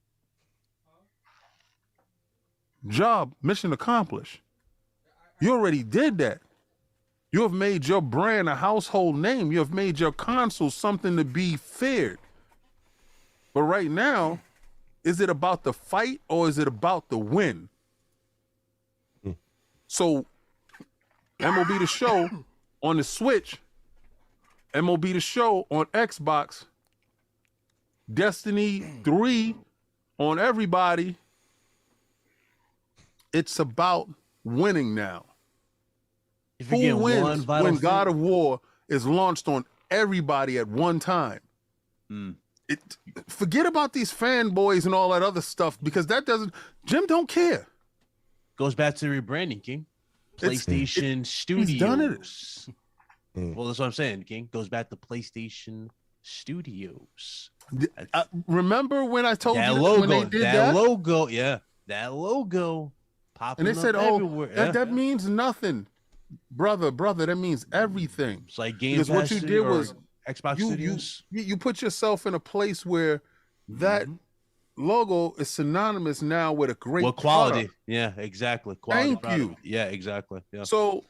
Job, mission accomplished. You already did that. You have made your brand a household name. You have made your console something to be feared. But right now, is it about the fight or is it about the win? So, MLB The Show on the Switch, MLB The Show on Xbox, Destiny 3 on everybody. It's about winning now. If Who wins when God of War is launched on everybody at one time? Forget about these fanboys and all that other stuff because that doesn't. Jim don't care. Goes back to rebranding, King. PlayStation Studios. He's done it. Well, that's what I'm saying, King. Goes back to PlayStation Studios. Remember when I told that you logo, when they did that logo, that logo popping and they said, everywhere. That means nothing, brother. That means everything. It's like Gamep. Because what you did was Xbox Studios. You put yourself in a place where that logo is synonymous now with a great quality. product. Yeah, exactly. Quality. Thank you. Yeah, exactly. Yeah. So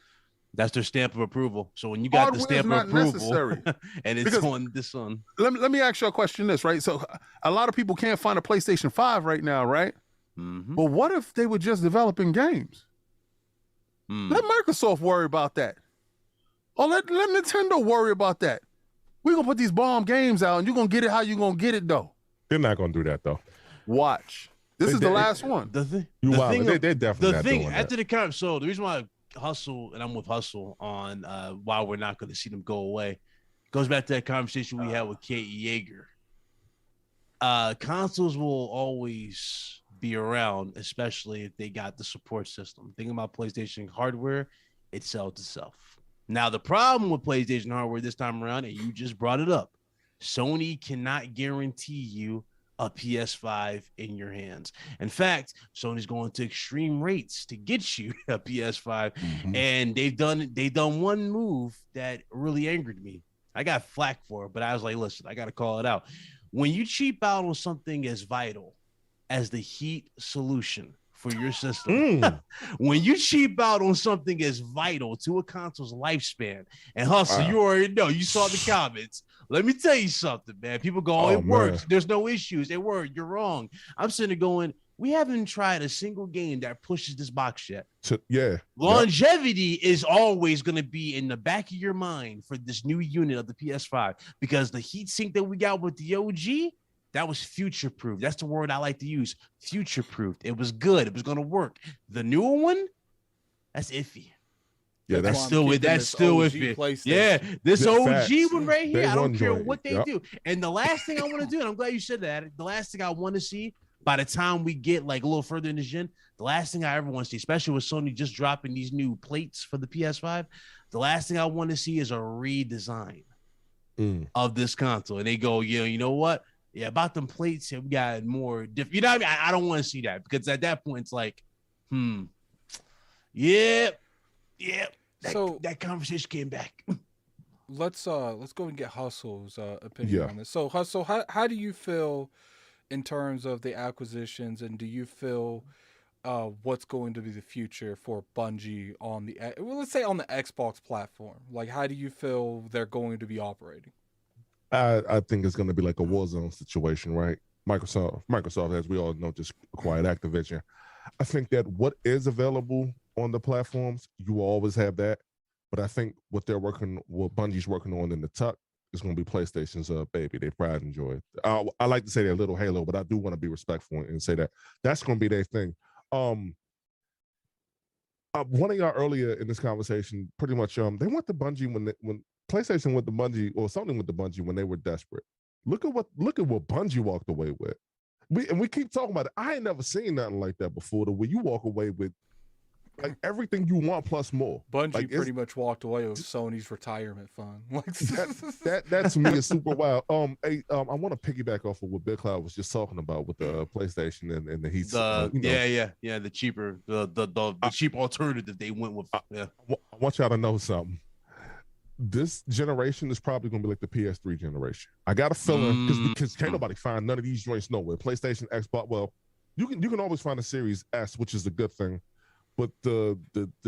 that's their stamp of approval. So when you got the stamp of approval, necessary. and it's on this one. Let me ask you a question. This right. So a lot of people can't find a PlayStation 5 right now, right? But what if they were just developing games? Let Microsoft worry about that. Or let Nintendo worry about that. We're going to put these bomb games out and you're going to get it how you're going to get it, though. They're not going to do that, though. Watch. This is the last one. They're definitely not doing that. After the curve, so the reason why Hustle, and I'm with Hustle on why we're not going to see them go away, goes back to that conversation we had with K.E. Yeager. Consoles will always be around, especially if they got the support system. Thinking about PlayStation hardware, it sells itself. Now, the problem with PlayStation hardware this time around, and you just brought it up, Sony cannot guarantee you a PS5 in your hands. In fact, Sony's going to extreme rates to get you a PS5, and they've done one move that really angered me. I got flack for it, but I was like, listen, I got to call it out. When you cheap out on something as vital as the heat solution for your system, when you cheap out on something as vital to a console's lifespan, and Hustle, you already know, you saw the comments. Let me tell you something, man. People go, it works. There's no issues. It worked. You're wrong. I'm sitting there going, We haven't tried a single game that pushes this box yet. Yeah. Longevity is always going to be in the back of your mind for this new unit of the PS5 because the heatsink that we got with the OG, that was future-proof. That's the word I like to use. Future-proof. It was good. It was going to work. The newer one, that's iffy. Yeah, that's still iffy. Yeah, this OG one right here, I don't care what they do. And the last thing I want to do, and I'm glad you said that, the last thing I want to see by the time we get like a little further in the gen, the last thing I ever want to see, especially with Sony just dropping these new plates for the PS5, the last thing I want to see is a redesign of this console. And they go, you know what? Yeah, about them plates, we got more different. You know what I mean? I don't want to see that because at that point it's like, that conversation came back. Let's go and get Hustle's opinion on this. So Hustle, how do you feel in terms of the acquisitions, and do you feel what's going to be the future for Bungie on the let's say on the Xbox platform? Like, how do you feel they're going to be operating? I think it's going to be like a Warzone situation, right? Microsoft, as we all know, just acquired Activision. I think that what is available on the platforms, you will always have that. But I think what Bungie's working on in the tuck is going to be PlayStation's baby, their pride and joy. I like to say they're little Halo, but I do want to be respectful and say that that's going to be their thing. One of y'all earlier in this conversation, pretty much, they went to Bungie when PlayStation went to Bungie, or something went to Bungie when they were desperate. Look at what Bungie walked away with. We keep talking about it. I ain't never seen nothing like that before. The way you walk away with like everything you want plus more. Bungie like, pretty much walked away with Sony's retirement fund. that to me is super wild. I want to piggyback off of what Big Cloud was just talking about with the PlayStation and the heat. The cheaper, the cheap alternative they went with. I want y'all to know something. This generation is probably going to be like the PS3 generation. I got a feeling because can't nobody find none of these joints nowhere. PlayStation, Xbox. Well, you can always find a Series S, which is a good thing. But the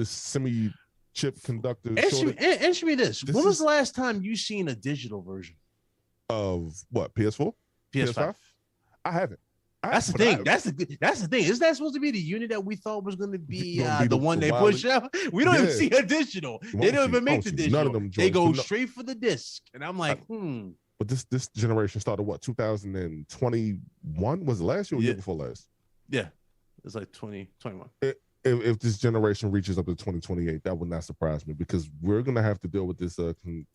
semi-chip conductor. Answer me this. When was the last time you seen a digital version of what? PS4, PS5? I haven't. That's the thing. That's the thing. Isn't that supposed to be the unit that we thought was going to be the one they pushed out? We don't even see a digital. They don't even make the digital. None of them. They go straight for the disc, and I'm like, But this generation started what? 2021 was it last year or year before last? Yeah, it's like 2021. If this generation reaches up to 2028, that would not surprise me because we're going to have to deal with this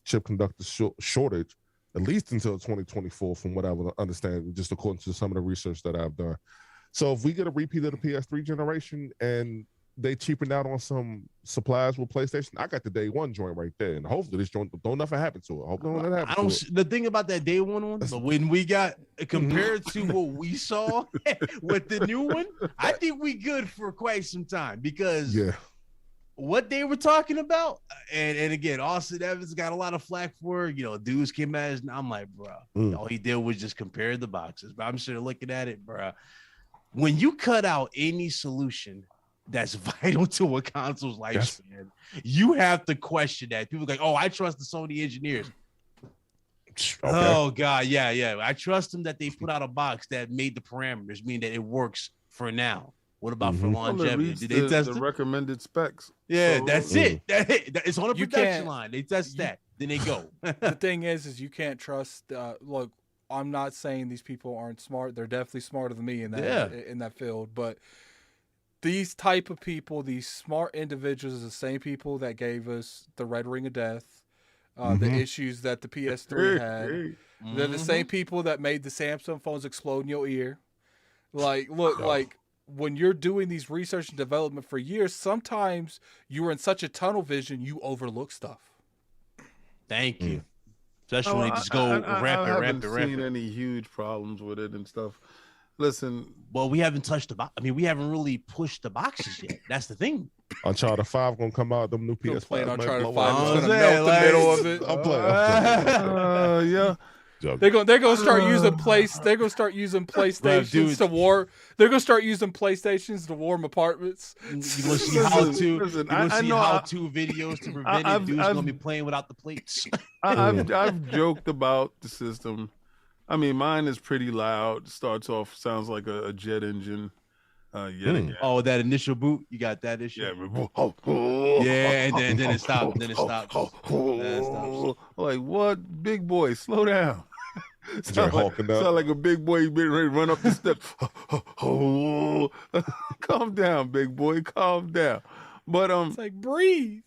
chip conductor shortage at least until 2024, from what I would understand, just according to some of the research that I've done. So if we get a repeat of the PS3 generation and they cheapen out on some supplies with PlayStation, I got the day one joint right there, and hopefully this joint don't nothing happen to it. Hopefully nothing happens to it. The thing about that day one when we got compared to what we saw with the new one, I think we good for quite some time because what they were talking about, and again, Austin Evans got a lot of flack for, dudes came at us, and I'm like, bro, all he did was just compare the boxes. But I'm sure looking at it, bro, when you cut out any solution that's vital to a console's lifespan, you have to question that. People are like, oh, I trust the Sony engineers. Okay. Oh God, yeah. I trust them that they put out a box that made the parameters, mean that it works for now. What about for longevity? Did they test the recommended specs? Yeah, that's it. It's on a production line. They test that, then they go. The thing is you can't trust. Look, I'm not saying these people aren't smart. They're definitely smarter than me in that field, but these type of people, these smart individuals, are the same people that gave us the Red Ring of Death, the issues that the PS3 had. They're the same people that made the Samsung phones explode in your ear. Like, look, like when you're doing these research and development for years, sometimes you're in such a tunnel vision, you overlook stuff. Thank you. Especially when they just go rapid. I haven't seen any huge problems with it and stuff. Listen, well, we haven't touched the box. I mean, we haven't really pushed the boxes yet. That's the thing. Uncharted 5 gonna come out. Them new PS5. Playing Uncharted 5 is gonna melt the middle of it. I'm playing. Yeah. They're gonna start using They're gonna start using PlayStations to war. They're gonna start using PlayStations to warm apartments. You gonna see how-to videos to prevent it. Dude's gonna be playing without the plates. I've joked about the system. I mean, mine is pretty loud. Starts off, sounds like a jet engine. Again. Oh, that initial boot, you got that issue. Yeah, and then it stopped. Then it stops. Then it stops. Like what? Big boy, slow down. Start hulking up. Sound like a big boy. You been ready to run up the steps. Calm down, big boy. Calm down. But It's like breathe.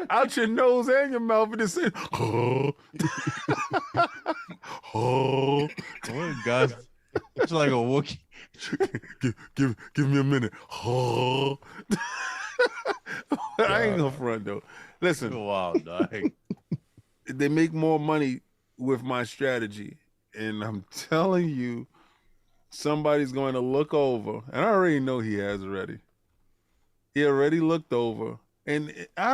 out your nose and your mouth, and it says, Oh God, it's like a Wookiee. give me a minute. I ain't gonna front though. Listen, Wow, dog. they make more money with my strategy, and I'm telling you, somebody's going to look over, and I already know he has already. He already looked over, and I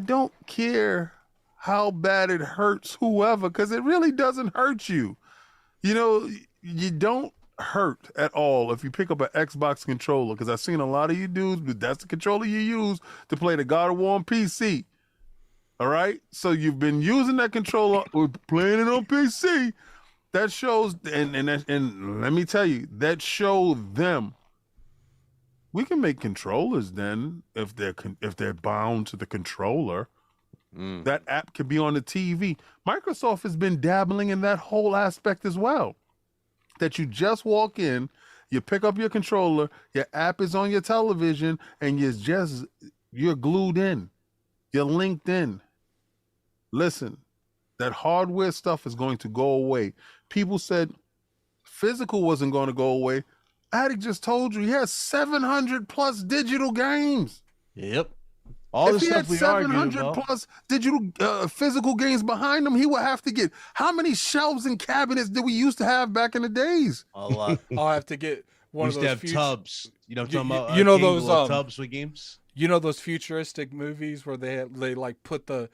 don't care how bad it hurts whoever, because it really doesn't hurt you. You know, you don't hurt at all if you pick up an Xbox controller, because I've seen a lot of you dudes, but that's the controller you use to play the God of War on PC. All right? So you've been using that controller or playing it on PC. That shows, and let me tell you, that showed them we can make controllers then if they're bound to the controller. That app could be on the TV. Microsoft has been dabbling in that whole aspect as well. That you just walk in, you pick up your controller, your app is on your television, and you're glued in. You're linked in. Listen, that hardware stuff is going to go away. People said physical wasn't going to go away. Addict just told you he has 700 plus digital games. Yep. All if the he stuff had we 700 plus digital physical games behind him, he would have to get how many shelves and cabinets did we used to have back in the days? A lot. I'll have to get one We of used to those have tubs. You know what I'm talking about? you know King, those, little tubs with games? You know those futuristic movies where they like put the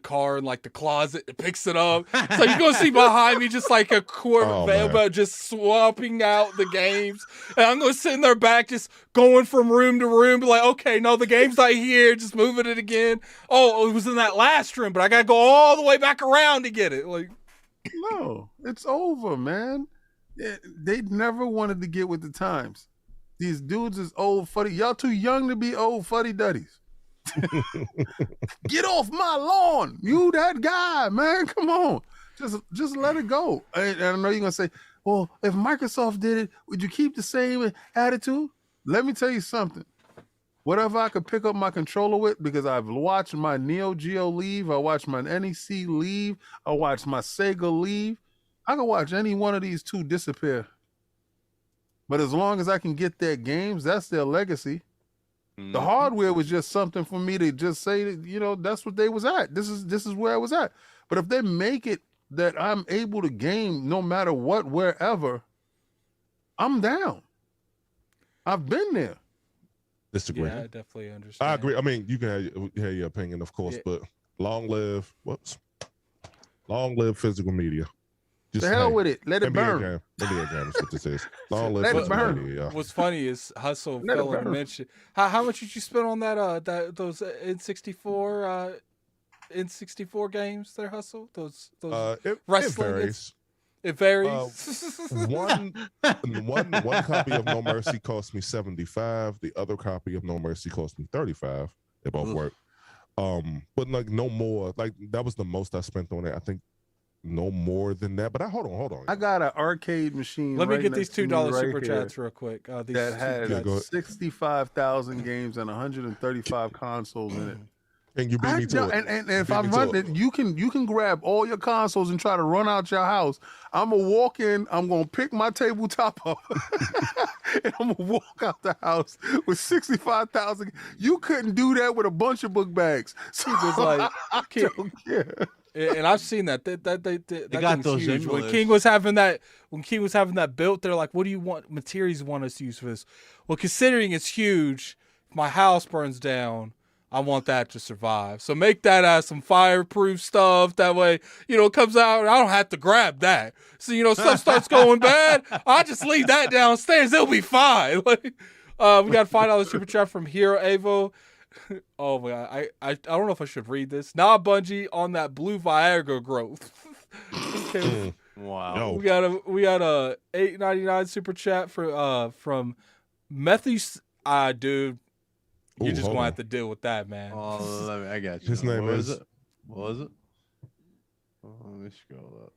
car in like the closet, it picks it up. So you're gonna see behind me just like a quarter veil, but just swapping out the games. And I'm gonna sit in their back, just going from room to room, be like, okay, no, the game's not here, just moving it again. Oh, it was in that last room, but I gotta go all the way back around to get it. Like, no, it's over, man. They never wanted to get with the times. These dudes is old fuddy. Y'all too young to be old fuddy duddies. Get off my lawn. You that guy, man. Come on. Just let it go. And I know you're gonna say, well, if Microsoft did it, would you keep the same attitude? Let me tell you something. Whatever I could pick up my controller with, because I've watched my Neo Geo leave, I watched my NEC leave, I watched my Sega leave. I can watch any one of these two disappear. But as long as I can get their games, that's their legacy. The hardware was just something for me to just say that, you know, that's what they was at. This is where I was at. But if they make it that I'm able to game no matter what, wherever, I'm down. I've been there. Disagree. yeah, I definitely understand. I agree. I mean, you can have your opinion, of course, but long live physical media. Just the hell with it. Let it burn. NBA game is what this is. Long live Let it physical burn. media, yeah. What's funny is Hustle fell and mentioned how much did you spend on those N64 games there, Hustle? Those wrestling. It varies. One copy of No Mercy cost me $75. The other copy of No Mercy cost me $35. They both work. But like no more. Like that was the most I spent on it. I think no more than that. But hold on. I got an arcade machine. Let me get these $2 right super here chats real quick. That has 65,000 games and 135 consoles in it. And you beat me to it. And if I run it, you can grab all your consoles and try to run out your house. I'm gonna walk in. I'm gonna pick my tabletop up, and I'm gonna walk out the house with 65,000. You couldn't do that with a bunch of book bags. So He was like, I don't care. And I've seen that. They got those huge. When emulators. King was having that built, they're like, "What do you want materials you want us to use for this?" Well, considering it's huge, if my house burns down, I want that to survive. So make that as some fireproof stuff. That way, it comes out. I don't have to grab that. So stuff starts going bad, I just leave that downstairs. It'll be fine. Like, we got $5 super chat from Hero Avo. Oh my God, I don't know if I should read this. Nah, Bungie on that blue Viagra growth. Wow. Yo. We got a $8.99 super chat from Matthew. Dude, you're Ooh, just hold gonna on. have to deal with that, man. Oh, I got you. His name What is- was it? What was it? Oh, let me scroll up.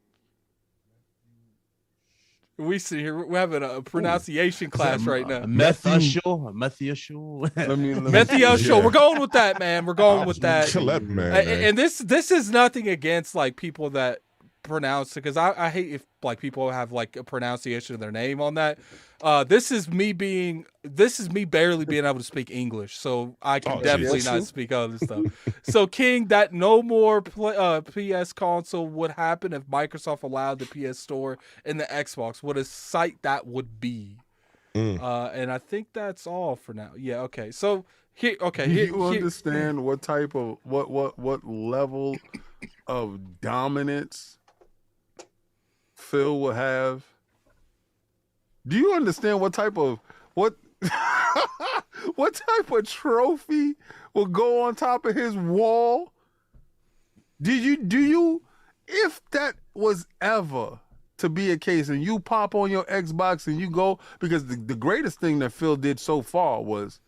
We see here we're having a pronunciation class right now. Matthew. Let me Matthew Show. Yeah. We're going with that, man. We're going with that. Chill man. And this is nothing against like people that pronounce it, because I hate if like people have like a pronunciation of their name on that. This is me barely being able to speak English, so I can definitely geez. not speak other stuff. So King, that no more PS console would happen if Microsoft allowed the PS Store and the Xbox. What a sight that would be. And I think that's all for now. Yeah. Okay. So here. Okay. Do Here, you understand what type of what level of dominance Phil will have? Do you understand what type of what type of trophy will go on top of his wall? Do you if that was ever to be a case and you pop on your Xbox and you go, because the greatest thing that Phil did so far was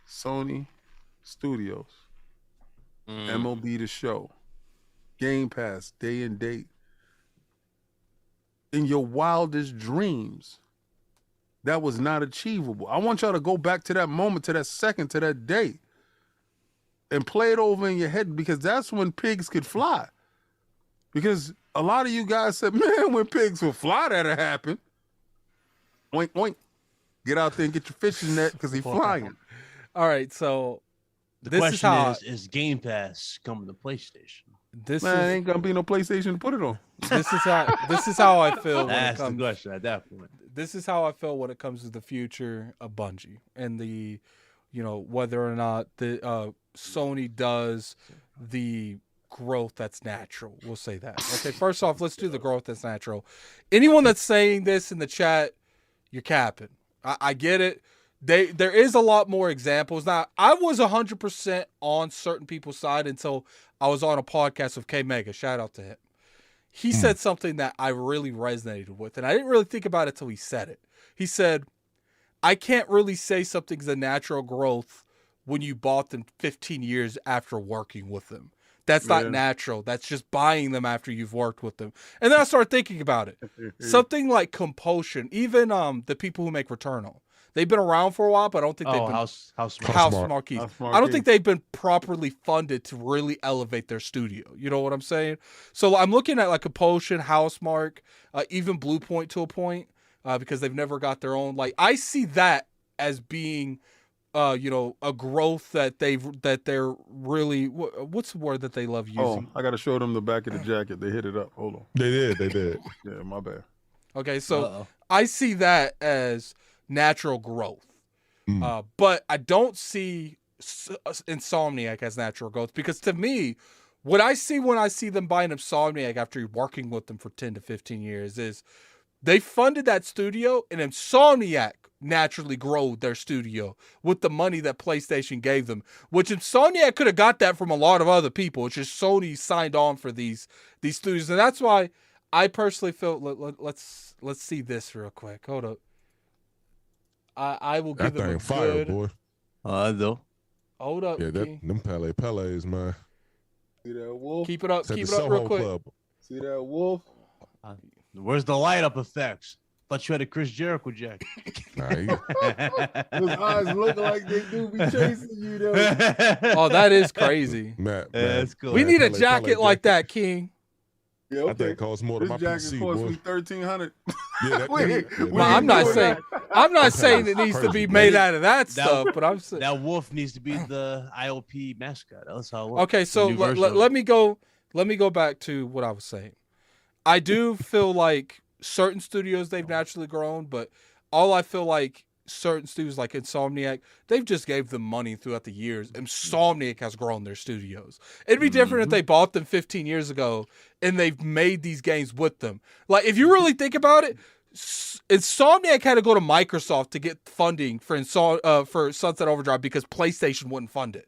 Sony Studios, MLB The Show, Game Pass, day and date. In your wildest dreams, that was not achievable. I want y'all to go back to that moment, to that second, to that day, and play it over in your head, because that's when pigs could fly. Because a lot of you guys said, man, when pigs would fly, that'll happen. Oink, oink. Get out there and get your fishing net, because he's flying. All right. So The this is question how is Game Pass coming to PlayStation? this Man, is ain't gonna be no PlayStation to put it on. this is how I feel when it That's the comes. question at that point. This is how I feel when it comes to the future of Bungie and the, whether or not the Sony does the growth that's natural. We'll say that. Okay, first off, let's do the growth that's natural. Anyone that's saying this in the chat, you're capping. I get it. There is a lot more examples. Now, I was 100% on certain people's side until I was on a podcast with K Mega. Shout out to him. He said something that I really resonated with, and I didn't really think about it till he said it. He said, I can't really say something's a natural growth when you bought them 15 years after working with them. That's not natural. That's just buying them after you've worked with them. And then I started thinking about it. Something like Compulsion, even the people who make Returnal. They've been around for a while, but I don't think they've been House Marquee. I don't think they've been properly funded to really elevate their studio. You know what I'm saying? So I'm looking at like Compulsion, Housemarque, even Blue Point to a point, because they've never got their own. Like I see that as being, a growth that they're really. What's the word that they love using? Oh, I gotta show them the back of the jacket. They hit it up. Hold on. They did. Yeah, my bad. Okay, so I see that as natural growth. But I don't see Insomniac as natural growth, because to me, what I see when I see them buying Insomniac after working with them for 10 to 15 years is they funded that studio, and Insomniac naturally grew their studio with the money that PlayStation gave them, which Insomniac could have got that from a lot of other people. It's just Sony signed on for these studios, and that's why I personally feel. Let's see this real quick. Hold up. I will give That them a thing fire, good. boy. Though. Hold up. Yeah, King. them Pele's, man. See that wolf? Keep it up. It's at Keep the it up real Soho quick. Club. See that wolf? Where's the light up effects? Thought you had a Chris Jericho jacket. Nah, His eyes look like they do be chasing you, though. Oh, that is crazy. Matt, That's cool. We need a Pele jacket like that, King. Yeah, That okay. thing costs more than This my jacket PC, costs boy. me $1,300. Yeah, that, Wait, yeah, wait, No, I'm not doing saying. that? I'm not saying it needs to Crazy, be man. made out of that stuff, but I'm saying. That wolf needs to be the ILP mascot. That's how it works. Okay, so The new version of let it. me go. Let me go back to what I was saying. I do feel like certain studios they've naturally grown, but all I feel like certain studios like Insomniac, they've just gave them money throughout the years. Insomniac has grown their studios. It'd be different if they bought them 15 years ago and they've made these games with them. Like, if you really think about it, Insomniac had to go to Microsoft to get funding for Sunset Overdrive because PlayStation wouldn't fund it.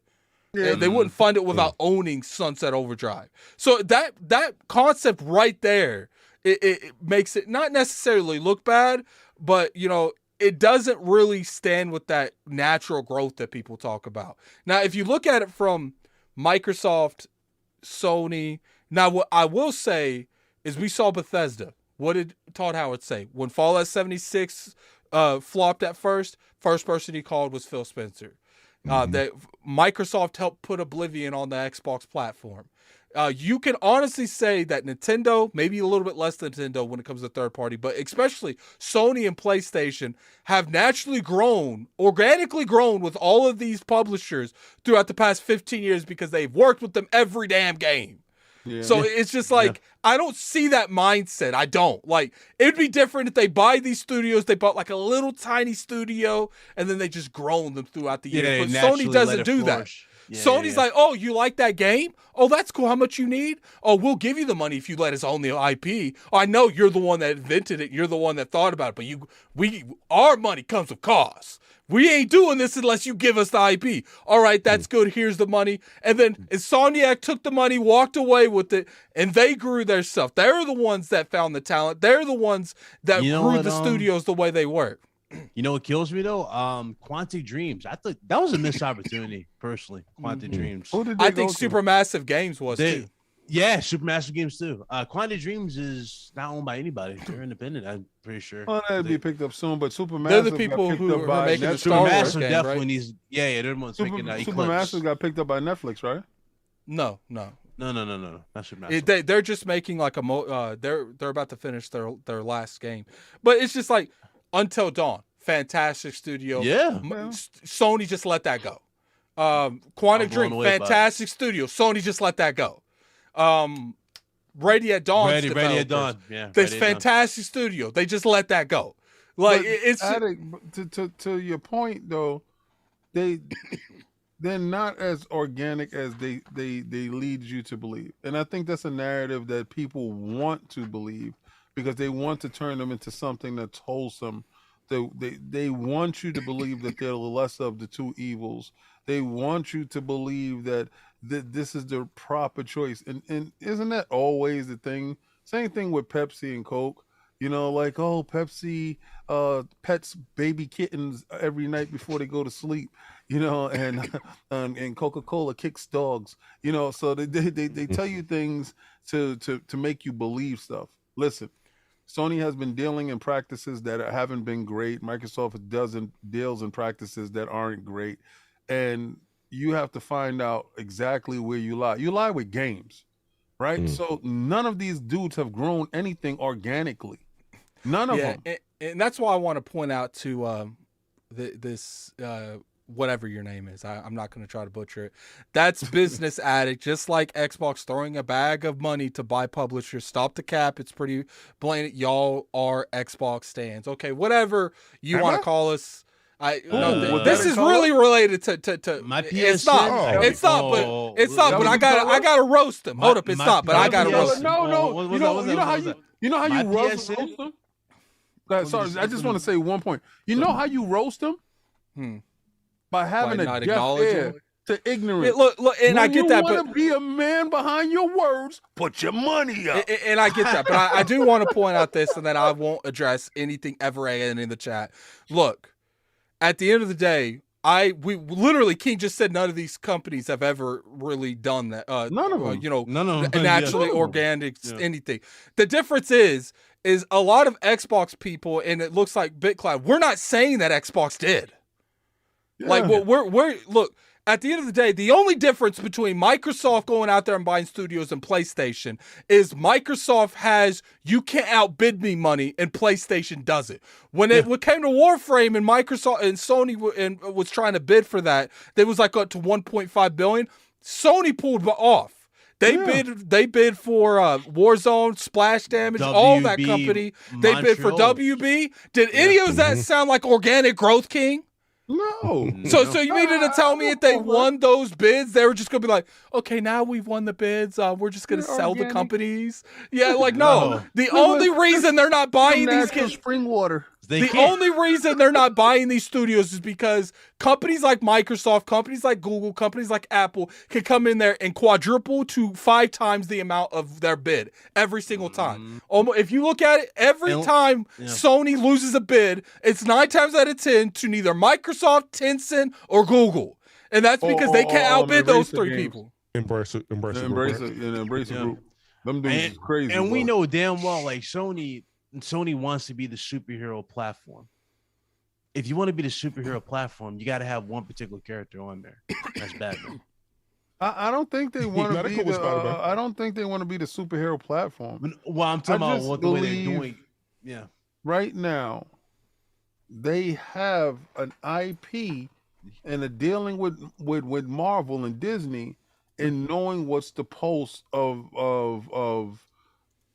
Yeah. They wouldn't fund it without owning Sunset Overdrive. So that concept right there, it makes it not necessarily look bad, but it doesn't really stand with that natural growth that people talk about. Now, if you look at it from Microsoft, Sony, now what I will say is we saw Bethesda. What did Todd Howard say? When Fallout 76 flopped at first person he called was Phil Spencer. That Microsoft helped put Oblivion on the Xbox platform. You can honestly say that Nintendo, maybe a little bit less than Nintendo when it comes to third party, but especially Sony and PlayStation have naturally grown, organically grown with all of these publishers throughout the past 15 years because they've worked with them every damn game. Yeah. So it's just like, I don't see that mindset. I don't. Like, it'd be different if they buy these studios, they bought like a little tiny studio, and then they just grown them throughout the years. But Sony doesn't do that. Yeah, Sony's like, oh, you like that game? Oh, that's cool. How much you need? Oh, we'll give you the money if you let us own the IP. Oh, I know you're the one that invented it. You're the one that thought about it. But our money comes with costs. We ain't doing this unless you give us the IP. All right, that's good. Here's the money. And then Insomniac took the money, walked away with it, and they grew their stuff. They're the ones that found the talent. They're the ones that grew the studios the way they work. You know what kills me though? Quantic Dreams. I thought that was a missed opportunity, personally. Quantic Dreams. I think Supermassive Games was too. Yeah, Supermassive Games too. Quantic Dreams is not owned by anybody. They're independent, I'm pretty sure. Well, that'll be picked up soon, but Supermassive. They're the people who are making the Star Wars game, definitely right? needs. Yeah, they're the ones making Supermassive got picked up by Netflix, right? No. Not Supermassive. They're just making like they're about to finish their last game, but it's just like Until Dawn, fantastic studio. Yeah, Sony just let that go. Quantic Dream, fantastic studio. Sony just let that go. Ready at Dawn. Ready at Dawn. Yeah, this fantastic studio. They just let that go. Like it's to your point though, they're not as organic as they lead you to believe, and I think that's a narrative that people want to believe because they want to turn them into something that's wholesome. They want you to believe that they're the lesser of the two evils. They want you to believe that this is the proper choice. And isn't that always the thing? Same thing with Pepsi and Coke. Like, oh, Pepsi pets baby kittens every night before they go to sleep, and Coca-Cola kicks dogs, so they tell you things to make you believe stuff. Listen, Sony has been dealing in practices that haven't been great. Microsoft deals in practices that aren't great. And you have to find out exactly where you lie. You lie with games, right? So none of these dudes have grown anything organically. None of them. And that's why I want to point out to this whatever your name is. I'm not going to try to butcher it. That's Business Addict, just like Xbox throwing a bag of money to buy publishers. Stop the cap. It's pretty blatant. Y'all are Xbox stands. Okay, whatever you want to call us. This is really related to my PS. It's not, but I gotta roast them. Hold up, it's not, but I gotta roast them. No. You know how you roast them? Sorry, I just want to say one point. You know how you roast them? By having a deaf ear to ignorance. Look, and I get that, but you want to be a man behind your words, put your money up. And I get that, but I do want to point out this, and then I won't address anything ever in the chat. Look, at the end of the day, we literally, King just said none of these companies have ever really done that. None of them. None of them. Naturally organic, anything. The difference is a lot of Xbox people, and it looks like BitCloud, we're not saying that Xbox did. Yeah. Like, we're look, at the end of the day, the only difference between Microsoft going out there and buying studios and PlayStation is Microsoft has you can't outbid me money, and PlayStation does it. When it came to Warframe and Microsoft and Sony was trying to bid for that, they was like up to $1.5 billion. Sony pulled off. They bid for Warzone, Splash Damage, all that company. They bid for WB. Did any of that sound like organic growth, King? No. So you mean to tell me if they won those bids, they were just gonna be like, okay, now we've won the bids, we're just gonna sell the companies? Yeah, like no. The only reason they're not buying these spring water. They The can't. only reason they're not buying these studios is because companies like Microsoft, companies like Google, companies like Apple can come in there and quadruple to 5 times the amount of their bid every single time. Almost, if you look at it, every And- time yeah. Sony loses a bid, it's 9 times out of 10 to neither Microsoft, Tencent, or Google. And that's because they can't outbid those Embracer 3 games. people. Embrace it. Embrace it. Embracer Yeah. group. Them dudes And- is crazy. And we bro. know damn well, like Sony wants to be the superhero platform. If you want to be the superhero platform, you got to have one particular character on there. That's Batman. I don't think they want to Not a be cool the. Spider-Man. I don't think they want to be the superhero platform. Well, I'm talking I about just what the way they're believe- doing. Yeah. Right now, they have an IP and are dealing with Marvel and Disney and knowing what's the pulse of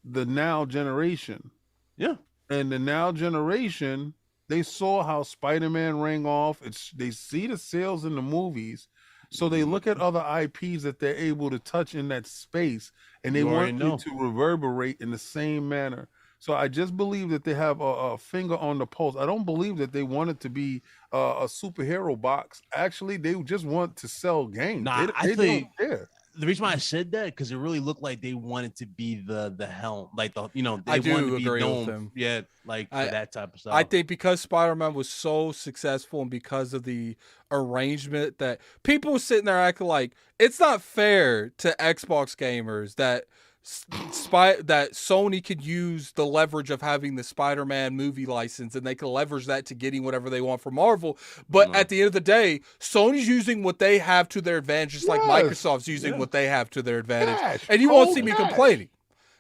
the now generation. Yeah. And the now generation, they saw how Spider-Man rang off. They see the sales in the movies. So they look at other IPs that they're able to touch in that space, and they You already want know. it to reverberate in the same manner. So I just believe that they have a finger on the pulse. I don't believe that they want it to be a superhero box. Actually, they just want to sell games. Nah, they, I they think- don't care. The reason why I said that because it really looked like they wanted to be the helm, like they I do wanted to be agree with known, them. yeah, like for that type of stuff. I think because Spider-Man was so successful and because of the arrangement that people were sitting there acting like it's not fair to Xbox gamers that that Sony could use the leverage of having the Spider-Man movie license and they can leverage that to getting whatever they want from Marvel. But at the end of the day, Sony's using what they have to their advantage, just like Yes. Microsoft's using what they have to their advantage. Cash, And you won't cold see me cash. complaining.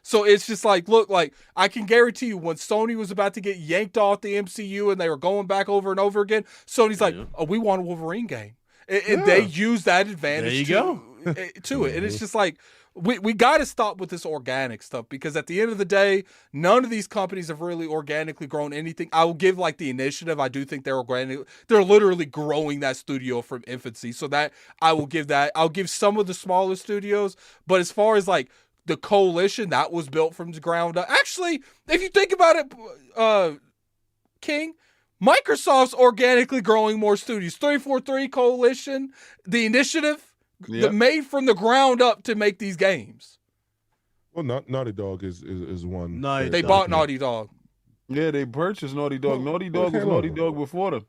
So it's just like, look, like I can guarantee you when Sony was about to get yanked off the MCU and they were going back over and over again, Sony's like, oh, we want a Wolverine game. And they use that advantage to it. And it's just like, we got to stop with this organic stuff because at the end of the day, none of these companies have really organically grown anything. I will give like the initiative. I do think they're organic. They're literally growing that studio from infancy. So that I will give that. I'll give some of the smaller studios. But as far as like the coalition, that was built from the ground up. Actually, if you think about it, King, Microsoft's organically growing more studios. 343 Coalition, the initiative. Yep. Made from the ground up to make these games. Well, Naughty Dog is one. Naughty They Dog. bought Naughty Dog. Yeah, they purchased Naughty Dog. Well, Naughty Dog okay, was Naughty look. Dog before them.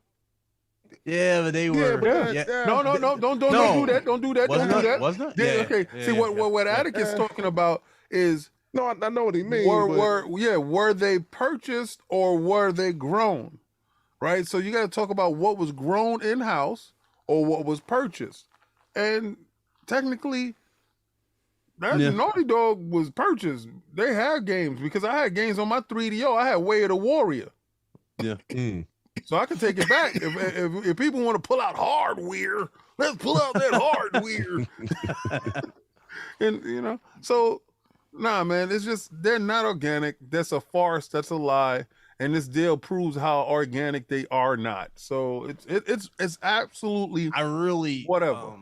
Yeah, but they were. but yeah. No, don't do that. Don't do that. Wasn't Don't do it? that. Wasn't it? Yeah, Yeah, okay. yeah, See yeah, what Attic is talking about is No, I know what he means. were they purchased or were they grown? Right? So you got to talk about what was grown in house or what was purchased. And technically that Naughty Dog was purchased. They had games because I had games on my 3DO. I had Way of the Warrior. Yeah. So I can take it back. If people want to pull out hardware, let's pull out that hardware. And so nah, man, it's just they're not organic. That's a farce. That's a lie. And this deal proves how organic they are not. So it's absolutely I really whatever.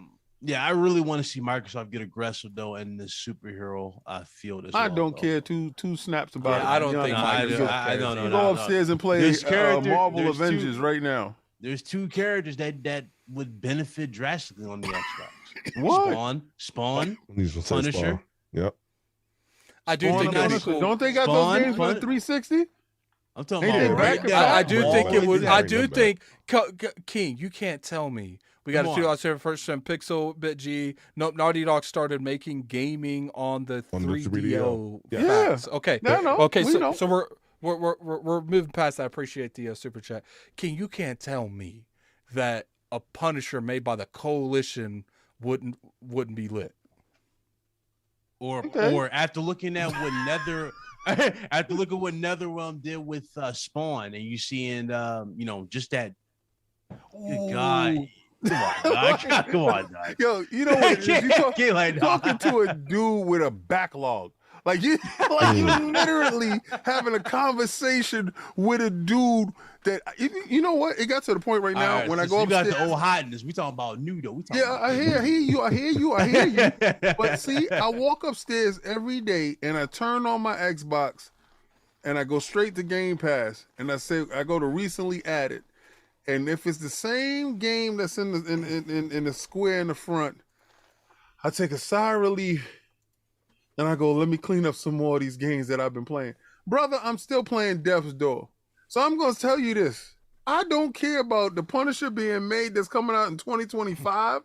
I really want to see Microsoft get aggressive though in the superhero field as well. I don't though. care two snaps about it. I don't think Microsoft I cares. don't know. You no, go no. upstairs and play There's Marvel there's Avengers two- right now. There's 2 characters that would benefit drastically on the Xbox. What? Spawn, He's gonna say Punisher. Spawn. Yep. I do Spawn think and that'd be Punisher. cool. Don't they got Spawn, those games for the Pun- 360? I'm talking Ain't about they right back now. I do think it would. I do Exactly. think King. You can't tell me. We got Come to do on. out there first from Pixel Bit G. Nope, Naughty Dog started making gaming on the On the 3DO. 3DO. Yeah. Facts. Okay. No, Okay. we know. So we're moving past that. I appreciate the super chat. King, you can't tell me that a Punisher made by the Coalition wouldn't be lit. Or Okay. or after looking at what Nether after looking what NetherRealm did with Spawn and you seeing just that good God. Come on, dog. Come on, dog. Yo, you know what it is? You Can't like talking to a dude with a backlog. Like you literally having a conversation with a dude that you know what? It got to the point right now All right, when I since go you got upstairs. the old hotness. We talking about new though. We talking Yeah, about I hear you. But see, I walk upstairs every day and I turn on my Xbox and I go straight to Game Pass, and I go to recently added, and if it's the same game that's in the square in the front, I take a sigh of relief, and I go, let me clean up some more of these games that I've been playing. Brother, I'm still playing Death's Door, so I'm gonna tell you this. I don't care about the Punisher being made that's coming out in 2025.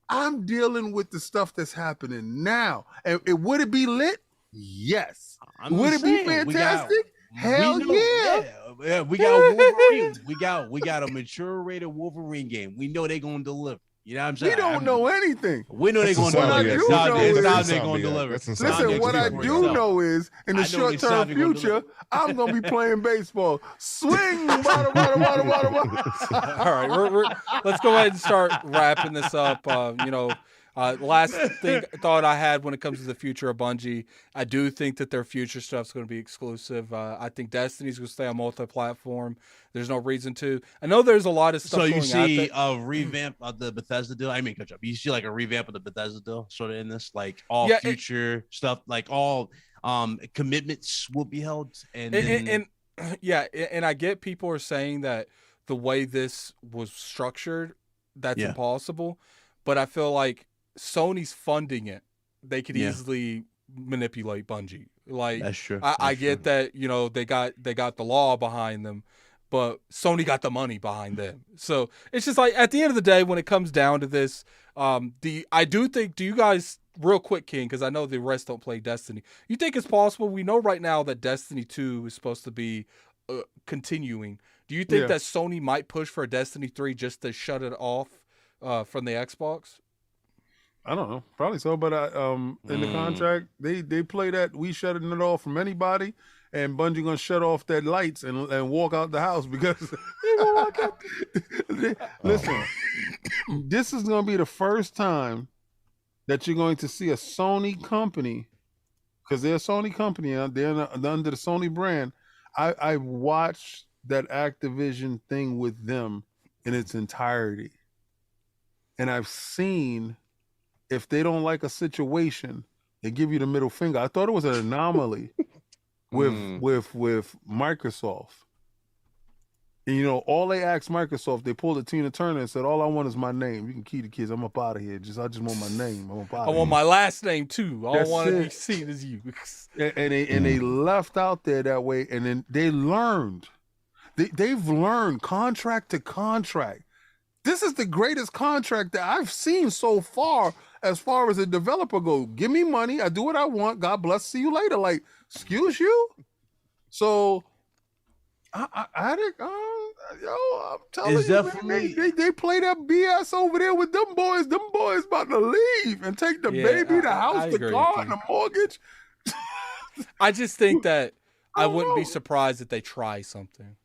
I'm dealing with the stuff that's happening now. And would it be lit? Yes. Would it be fantastic? Hell yeah. We got Wolverine. we got a mature rated Wolverine game. We know they're gonna deliver. You know what I'm saying? We don't know anything. We know they're going to deliver. It's time they're going to deliver. Listen, what I do know is, in the short-term future, I'm going to be playing baseball. Swing! All right, let's go ahead and start wrapping this up. Last thought I had when it comes to the future of Bungie, I do think that their future stuff is going to be exclusive. I think Destiny's going to stay on multi-platform. There's no reason to. I know there's a lot of stuff. So you see a revamp of the Bethesda deal. I mean, catch up. You see like a revamp of the Bethesda deal, sort of in this, like all future stuff, like all commitments will be held. And I get people are saying that the way this was structured, that's impossible. But I feel like Sony's funding it. They could easily manipulate Bungie. Like that's true. I get that, they got the law behind them, but Sony got the money behind them. So it's just like at the end of the day, when it comes down to this, do you guys, real quick, King, because I know the rest don't play Destiny, you think it's possible? We know right now that Destiny 2 is supposed to be continuing. Do you think that Sony might push for a Destiny 3 just to shut it off from the Xbox? I don't know, probably so. But in the contract, they play that we shutting it off from anybody, and Bungie gonna shut off their lights and walk out the house because listen, this is gonna be the first time that you're going to see a Sony company, because they're a Sony company and they're under the Sony brand. I watched that Activision thing with them in its entirety. And I've seen if they don't like a situation, they give you the middle finger. I thought it was an anomaly with Microsoft. And, all they asked Microsoft, they pulled a Tina Turner and said, all I want is my name. You can keep the kids. I'm up out of here. I just want my name. I want my last name too. I don't want to be seen as you. And they left out there that way. And then they learned. They've learned contract to contract. This is the greatest contract that I've seen so far as a developer go. Give me money. I do what I want. God bless. See you later. Like, excuse you? So, I'm telling you, definitely... they play that BS over there with them boys. Them boys about to leave and take the baby, the house, the car, and the mortgage. I just think that I wouldn't be surprised if they try something.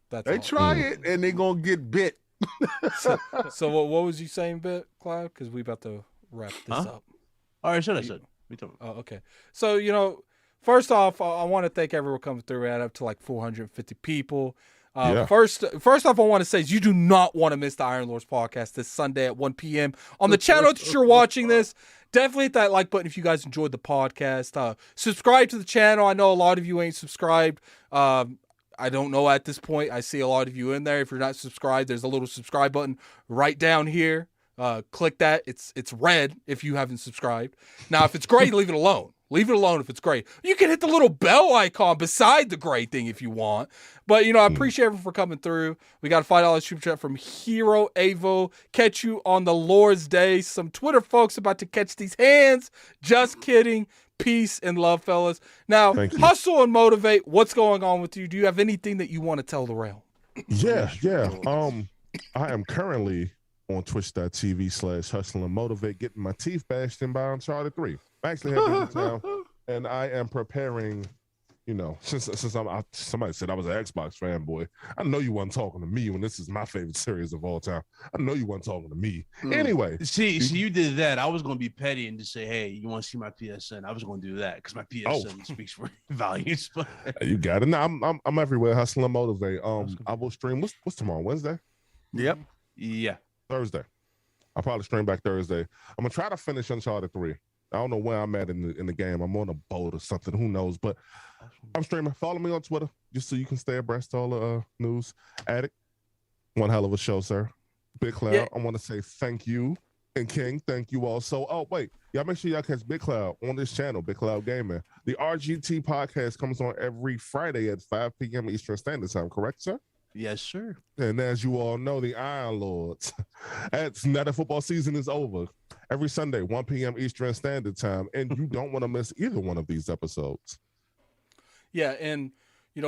They try it, and they're going to get bit. So what was you saying, Cloud? Because we about to wrap this up. All right, I said. Oh, okay. So first off, I want to thank everyone coming through. Add up to like 450 people. First off, I want to say is you do not want to miss the Iron Lords podcast this Sunday at 1 p.m. on the channel that you're watching this. Definitely hit that like button if you guys enjoyed the podcast. Subscribe to the channel. I know a lot of you ain't subscribed. I don't know at this point. I see a lot of you in there. If you're not subscribed, there's a little subscribe button right down here. Click that. It's red if you haven't subscribed. Now, if it's great, leave it alone. Leave it alone if it's great. You can hit the little bell icon beside the great thing if you want. But, I appreciate everyone for coming through. We got a $5 super chat from Hero Avo. Catch you on the Lord's Day. Some Twitter folks about to catch these hands. Just kidding. Peace and love, fellas. Now, hustle and motivate. What's going on with you? Do you have anything that you want to tell the realm? Yeah. I am currently on twitch.tv/hustle and motivate, getting my teeth bashed in by Uncharted 3. I actually have been in town, and I am preparing. Since somebody said I was an Xbox fanboy, I know you weren't talking to me when this is my favorite series of all time. I know you weren't talking to me. Anyway. See, you did that. I was going to be petty and just say, hey, you want to see my PSN? I was going to do that because my PSN speaks for volumes. You got it. No, I'm everywhere. Hustle and motivate. I will stream. What's tomorrow? Wednesday? Yep. Yeah. Thursday. I'll probably stream back Thursday. I'm going to try to finish Uncharted 3. I don't know where I'm at in the game. I'm on a boat or something. Who knows? But I'm streaming. Follow me on Twitter just so you can stay abreast of all the news. Addict, one hell of a show, sir. Big Cloud, Yeah. I want to say thank you. And King, thank you also. Oh, wait. Y'all make sure y'all catch Big Cloud on this channel, Big Cloud Gaming. The RGT podcast comes on every Friday at 5 p.m. Eastern Standard Time, correct, sir? Yes, sir. And as you all know, the Iron Lords. It's now that football season is over. Every Sunday, 1 p.m. Eastern Standard Time. And you don't want to miss either one of these episodes. Yeah, and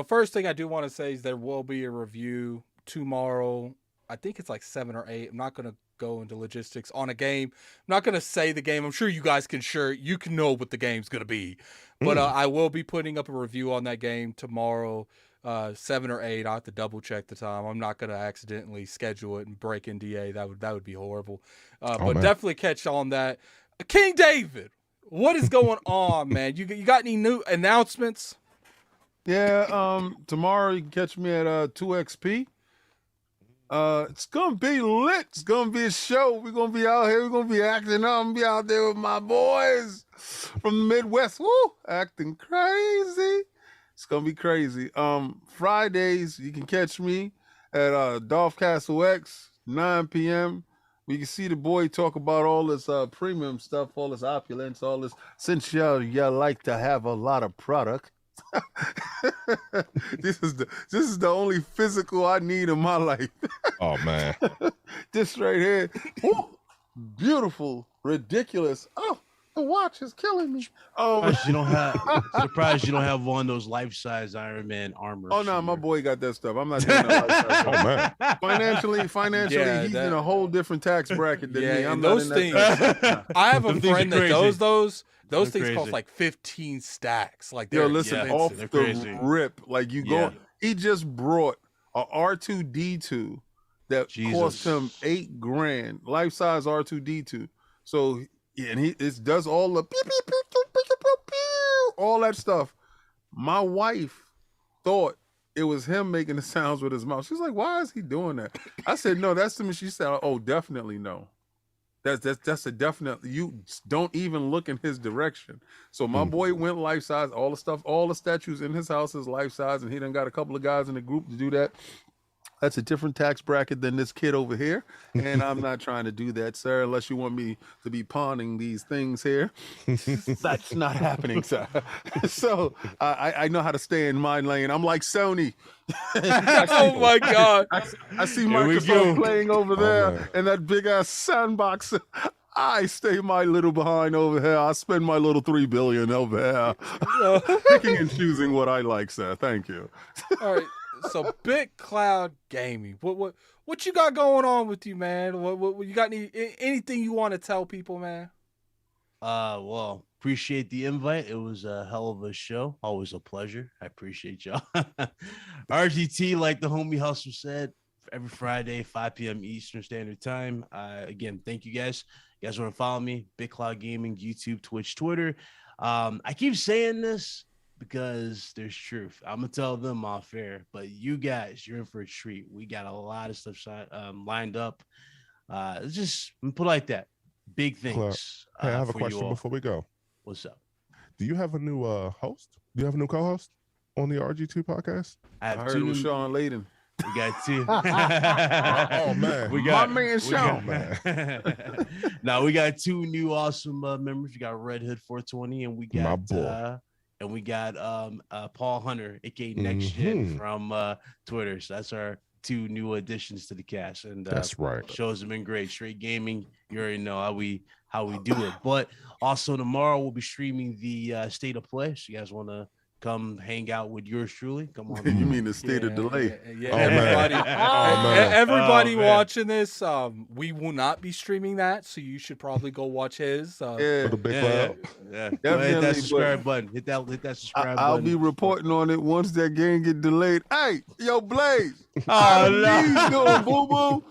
first thing I do want to say is there will be a review tomorrow. I think it's like 7 or 8. I'm not going to go into logistics on a game. I'm not going to say the game. I'm sure you guys can know what the game's going to be. But I will be putting up a review on that game tomorrow, 7 or 8. I'll have to double check the time. I'm not going to accidentally schedule it and break NDA. That would be horrible. But definitely catch on that. King David, what is going on, man? You got any new announcements? Yeah, tomorrow you can catch me at 2XP. It's gonna be lit. It's gonna be a show. We're gonna be out here. We're gonna be acting. I'm gonna be out there with my boys from the Midwest. Woo, acting crazy. It's gonna be crazy. Fridays you can catch me at Dolph Castle X, 9 p.m. We can see the boy talk about all this premium stuff, all this opulence, all this. Since y'all like to have a lot of product. This is the only physical I need in my life. Oh man. This right here. Woo, beautiful, ridiculous. Oh, the watch is killing me. Surprised you don't have one of those life-size Iron Man armor. Oh no, my boy got that stuff. I'm not doing that. Oh man. Financially, Yeah, he's in a whole different tax bracket than me. I'm and not those in things. that I have a Them things friend are that does crazy. those. Those They're things cost crazy. like 15 stacks. Like Yo, they're listen, expensive. off They're the crazy. rip, like you go. Yeah. He just brought a R2D2 that cost Jesus. him $8,000, life size R2D2. So and it does all the pew, pew, pew, pew, pew, pew, pew, pew, all that stuff. My wife thought it was him making the sounds with his mouth. She's like, "Why is he doing that?" I said, "No, that's the machine." She said, "Oh, definitely no." That's a definite. You don't even look in his direction. So my boy went life size. All the stuff, all the statues in his house is life size, and he done got a couple of guys in the group to do that. That's a different tax bracket than this kid over here, and I'm not trying to do that, sir. Unless you want me to be pawning these things here, that's not happening, sir. So I know how to stay in my lane. I'm like Sony. Oh my God. I see Here we Microsoft go. playing over man. there in that big ass sandbox. I stay my little behind over here. I spend my little $3 billion over here, picking and choosing what I like, sir. Thank you. All right. So Big Cloud Gaming. What you got going on with you, man? What you got anything you want to tell people, man? Well, appreciate the invite. It was a hell of a show. Always a pleasure. I appreciate y'all. RGT, like the homie Hustle said, every Friday, 5 p.m. Eastern Standard Time. Again, thank you guys. You guys want to follow me? Big Cloud Gaming, YouTube, Twitch, Twitter. I keep saying this because there's truth. I'm gonna tell them off air, but you guys, you're in for a treat. We got a lot of stuff lined up. Let's just put it like that. Big things. Hey, I have a for you question all. before we go. What's up? Do you have a new host? Do you have a new co-host on the RG2 podcast? I I have heard two it was new. Sean Layden. We got two. Oh man. We My man Shaun. Now we got two new awesome members. We got Red Hood 420, and we got My boy. Paul Hunter, aka Next Gen from Twitter. So that's our two new additions to the cast. And That's right. shows have been great. Straight gaming. You already know how we do it. But also tomorrow we'll be streaming the State of Play. So you guys want to come hang out with yours truly? Come on. You mean the state of delay? Yeah, Oh, man. everybody, man. everybody Oh, man. watching this, we will not be streaming that, so you should probably go watch his. Yeah. For the big Yeah, cloud. yeah. Go ahead, hit Definitely, that subscribe button. Hit that subscribe button. I'll be reporting on it once that game get delayed. Hey, yo, Blaze, How the knees doing, boo boo?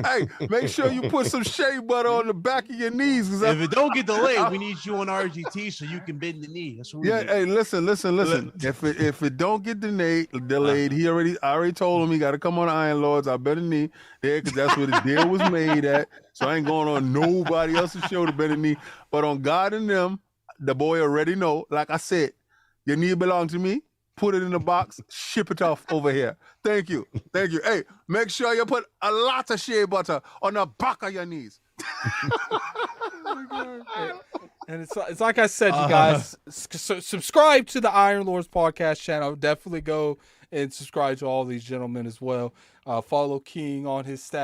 Hey, make sure you put some shea butter on the back of your knees. If it don't get delayed, we need you on RGT so you can bend the knee. That's what we need. Hey, listen. If it don't get delayed, I already told him he got to come on the Iron Lords. I bend the knee there because that's where the deal was made at. So I ain't going on nobody else's show to bend the knee. But on God and them, the boy already know. Like I said, your knee belongs to me. Put it in the box, ship it off over here. Thank you. Hey, make sure you put a lot of shea butter on the back of your knees. And it's like I said, you guys, subscribe to the Iron Lords podcast channel. Definitely go and subscribe to all these gentlemen as well. Follow King on his stats.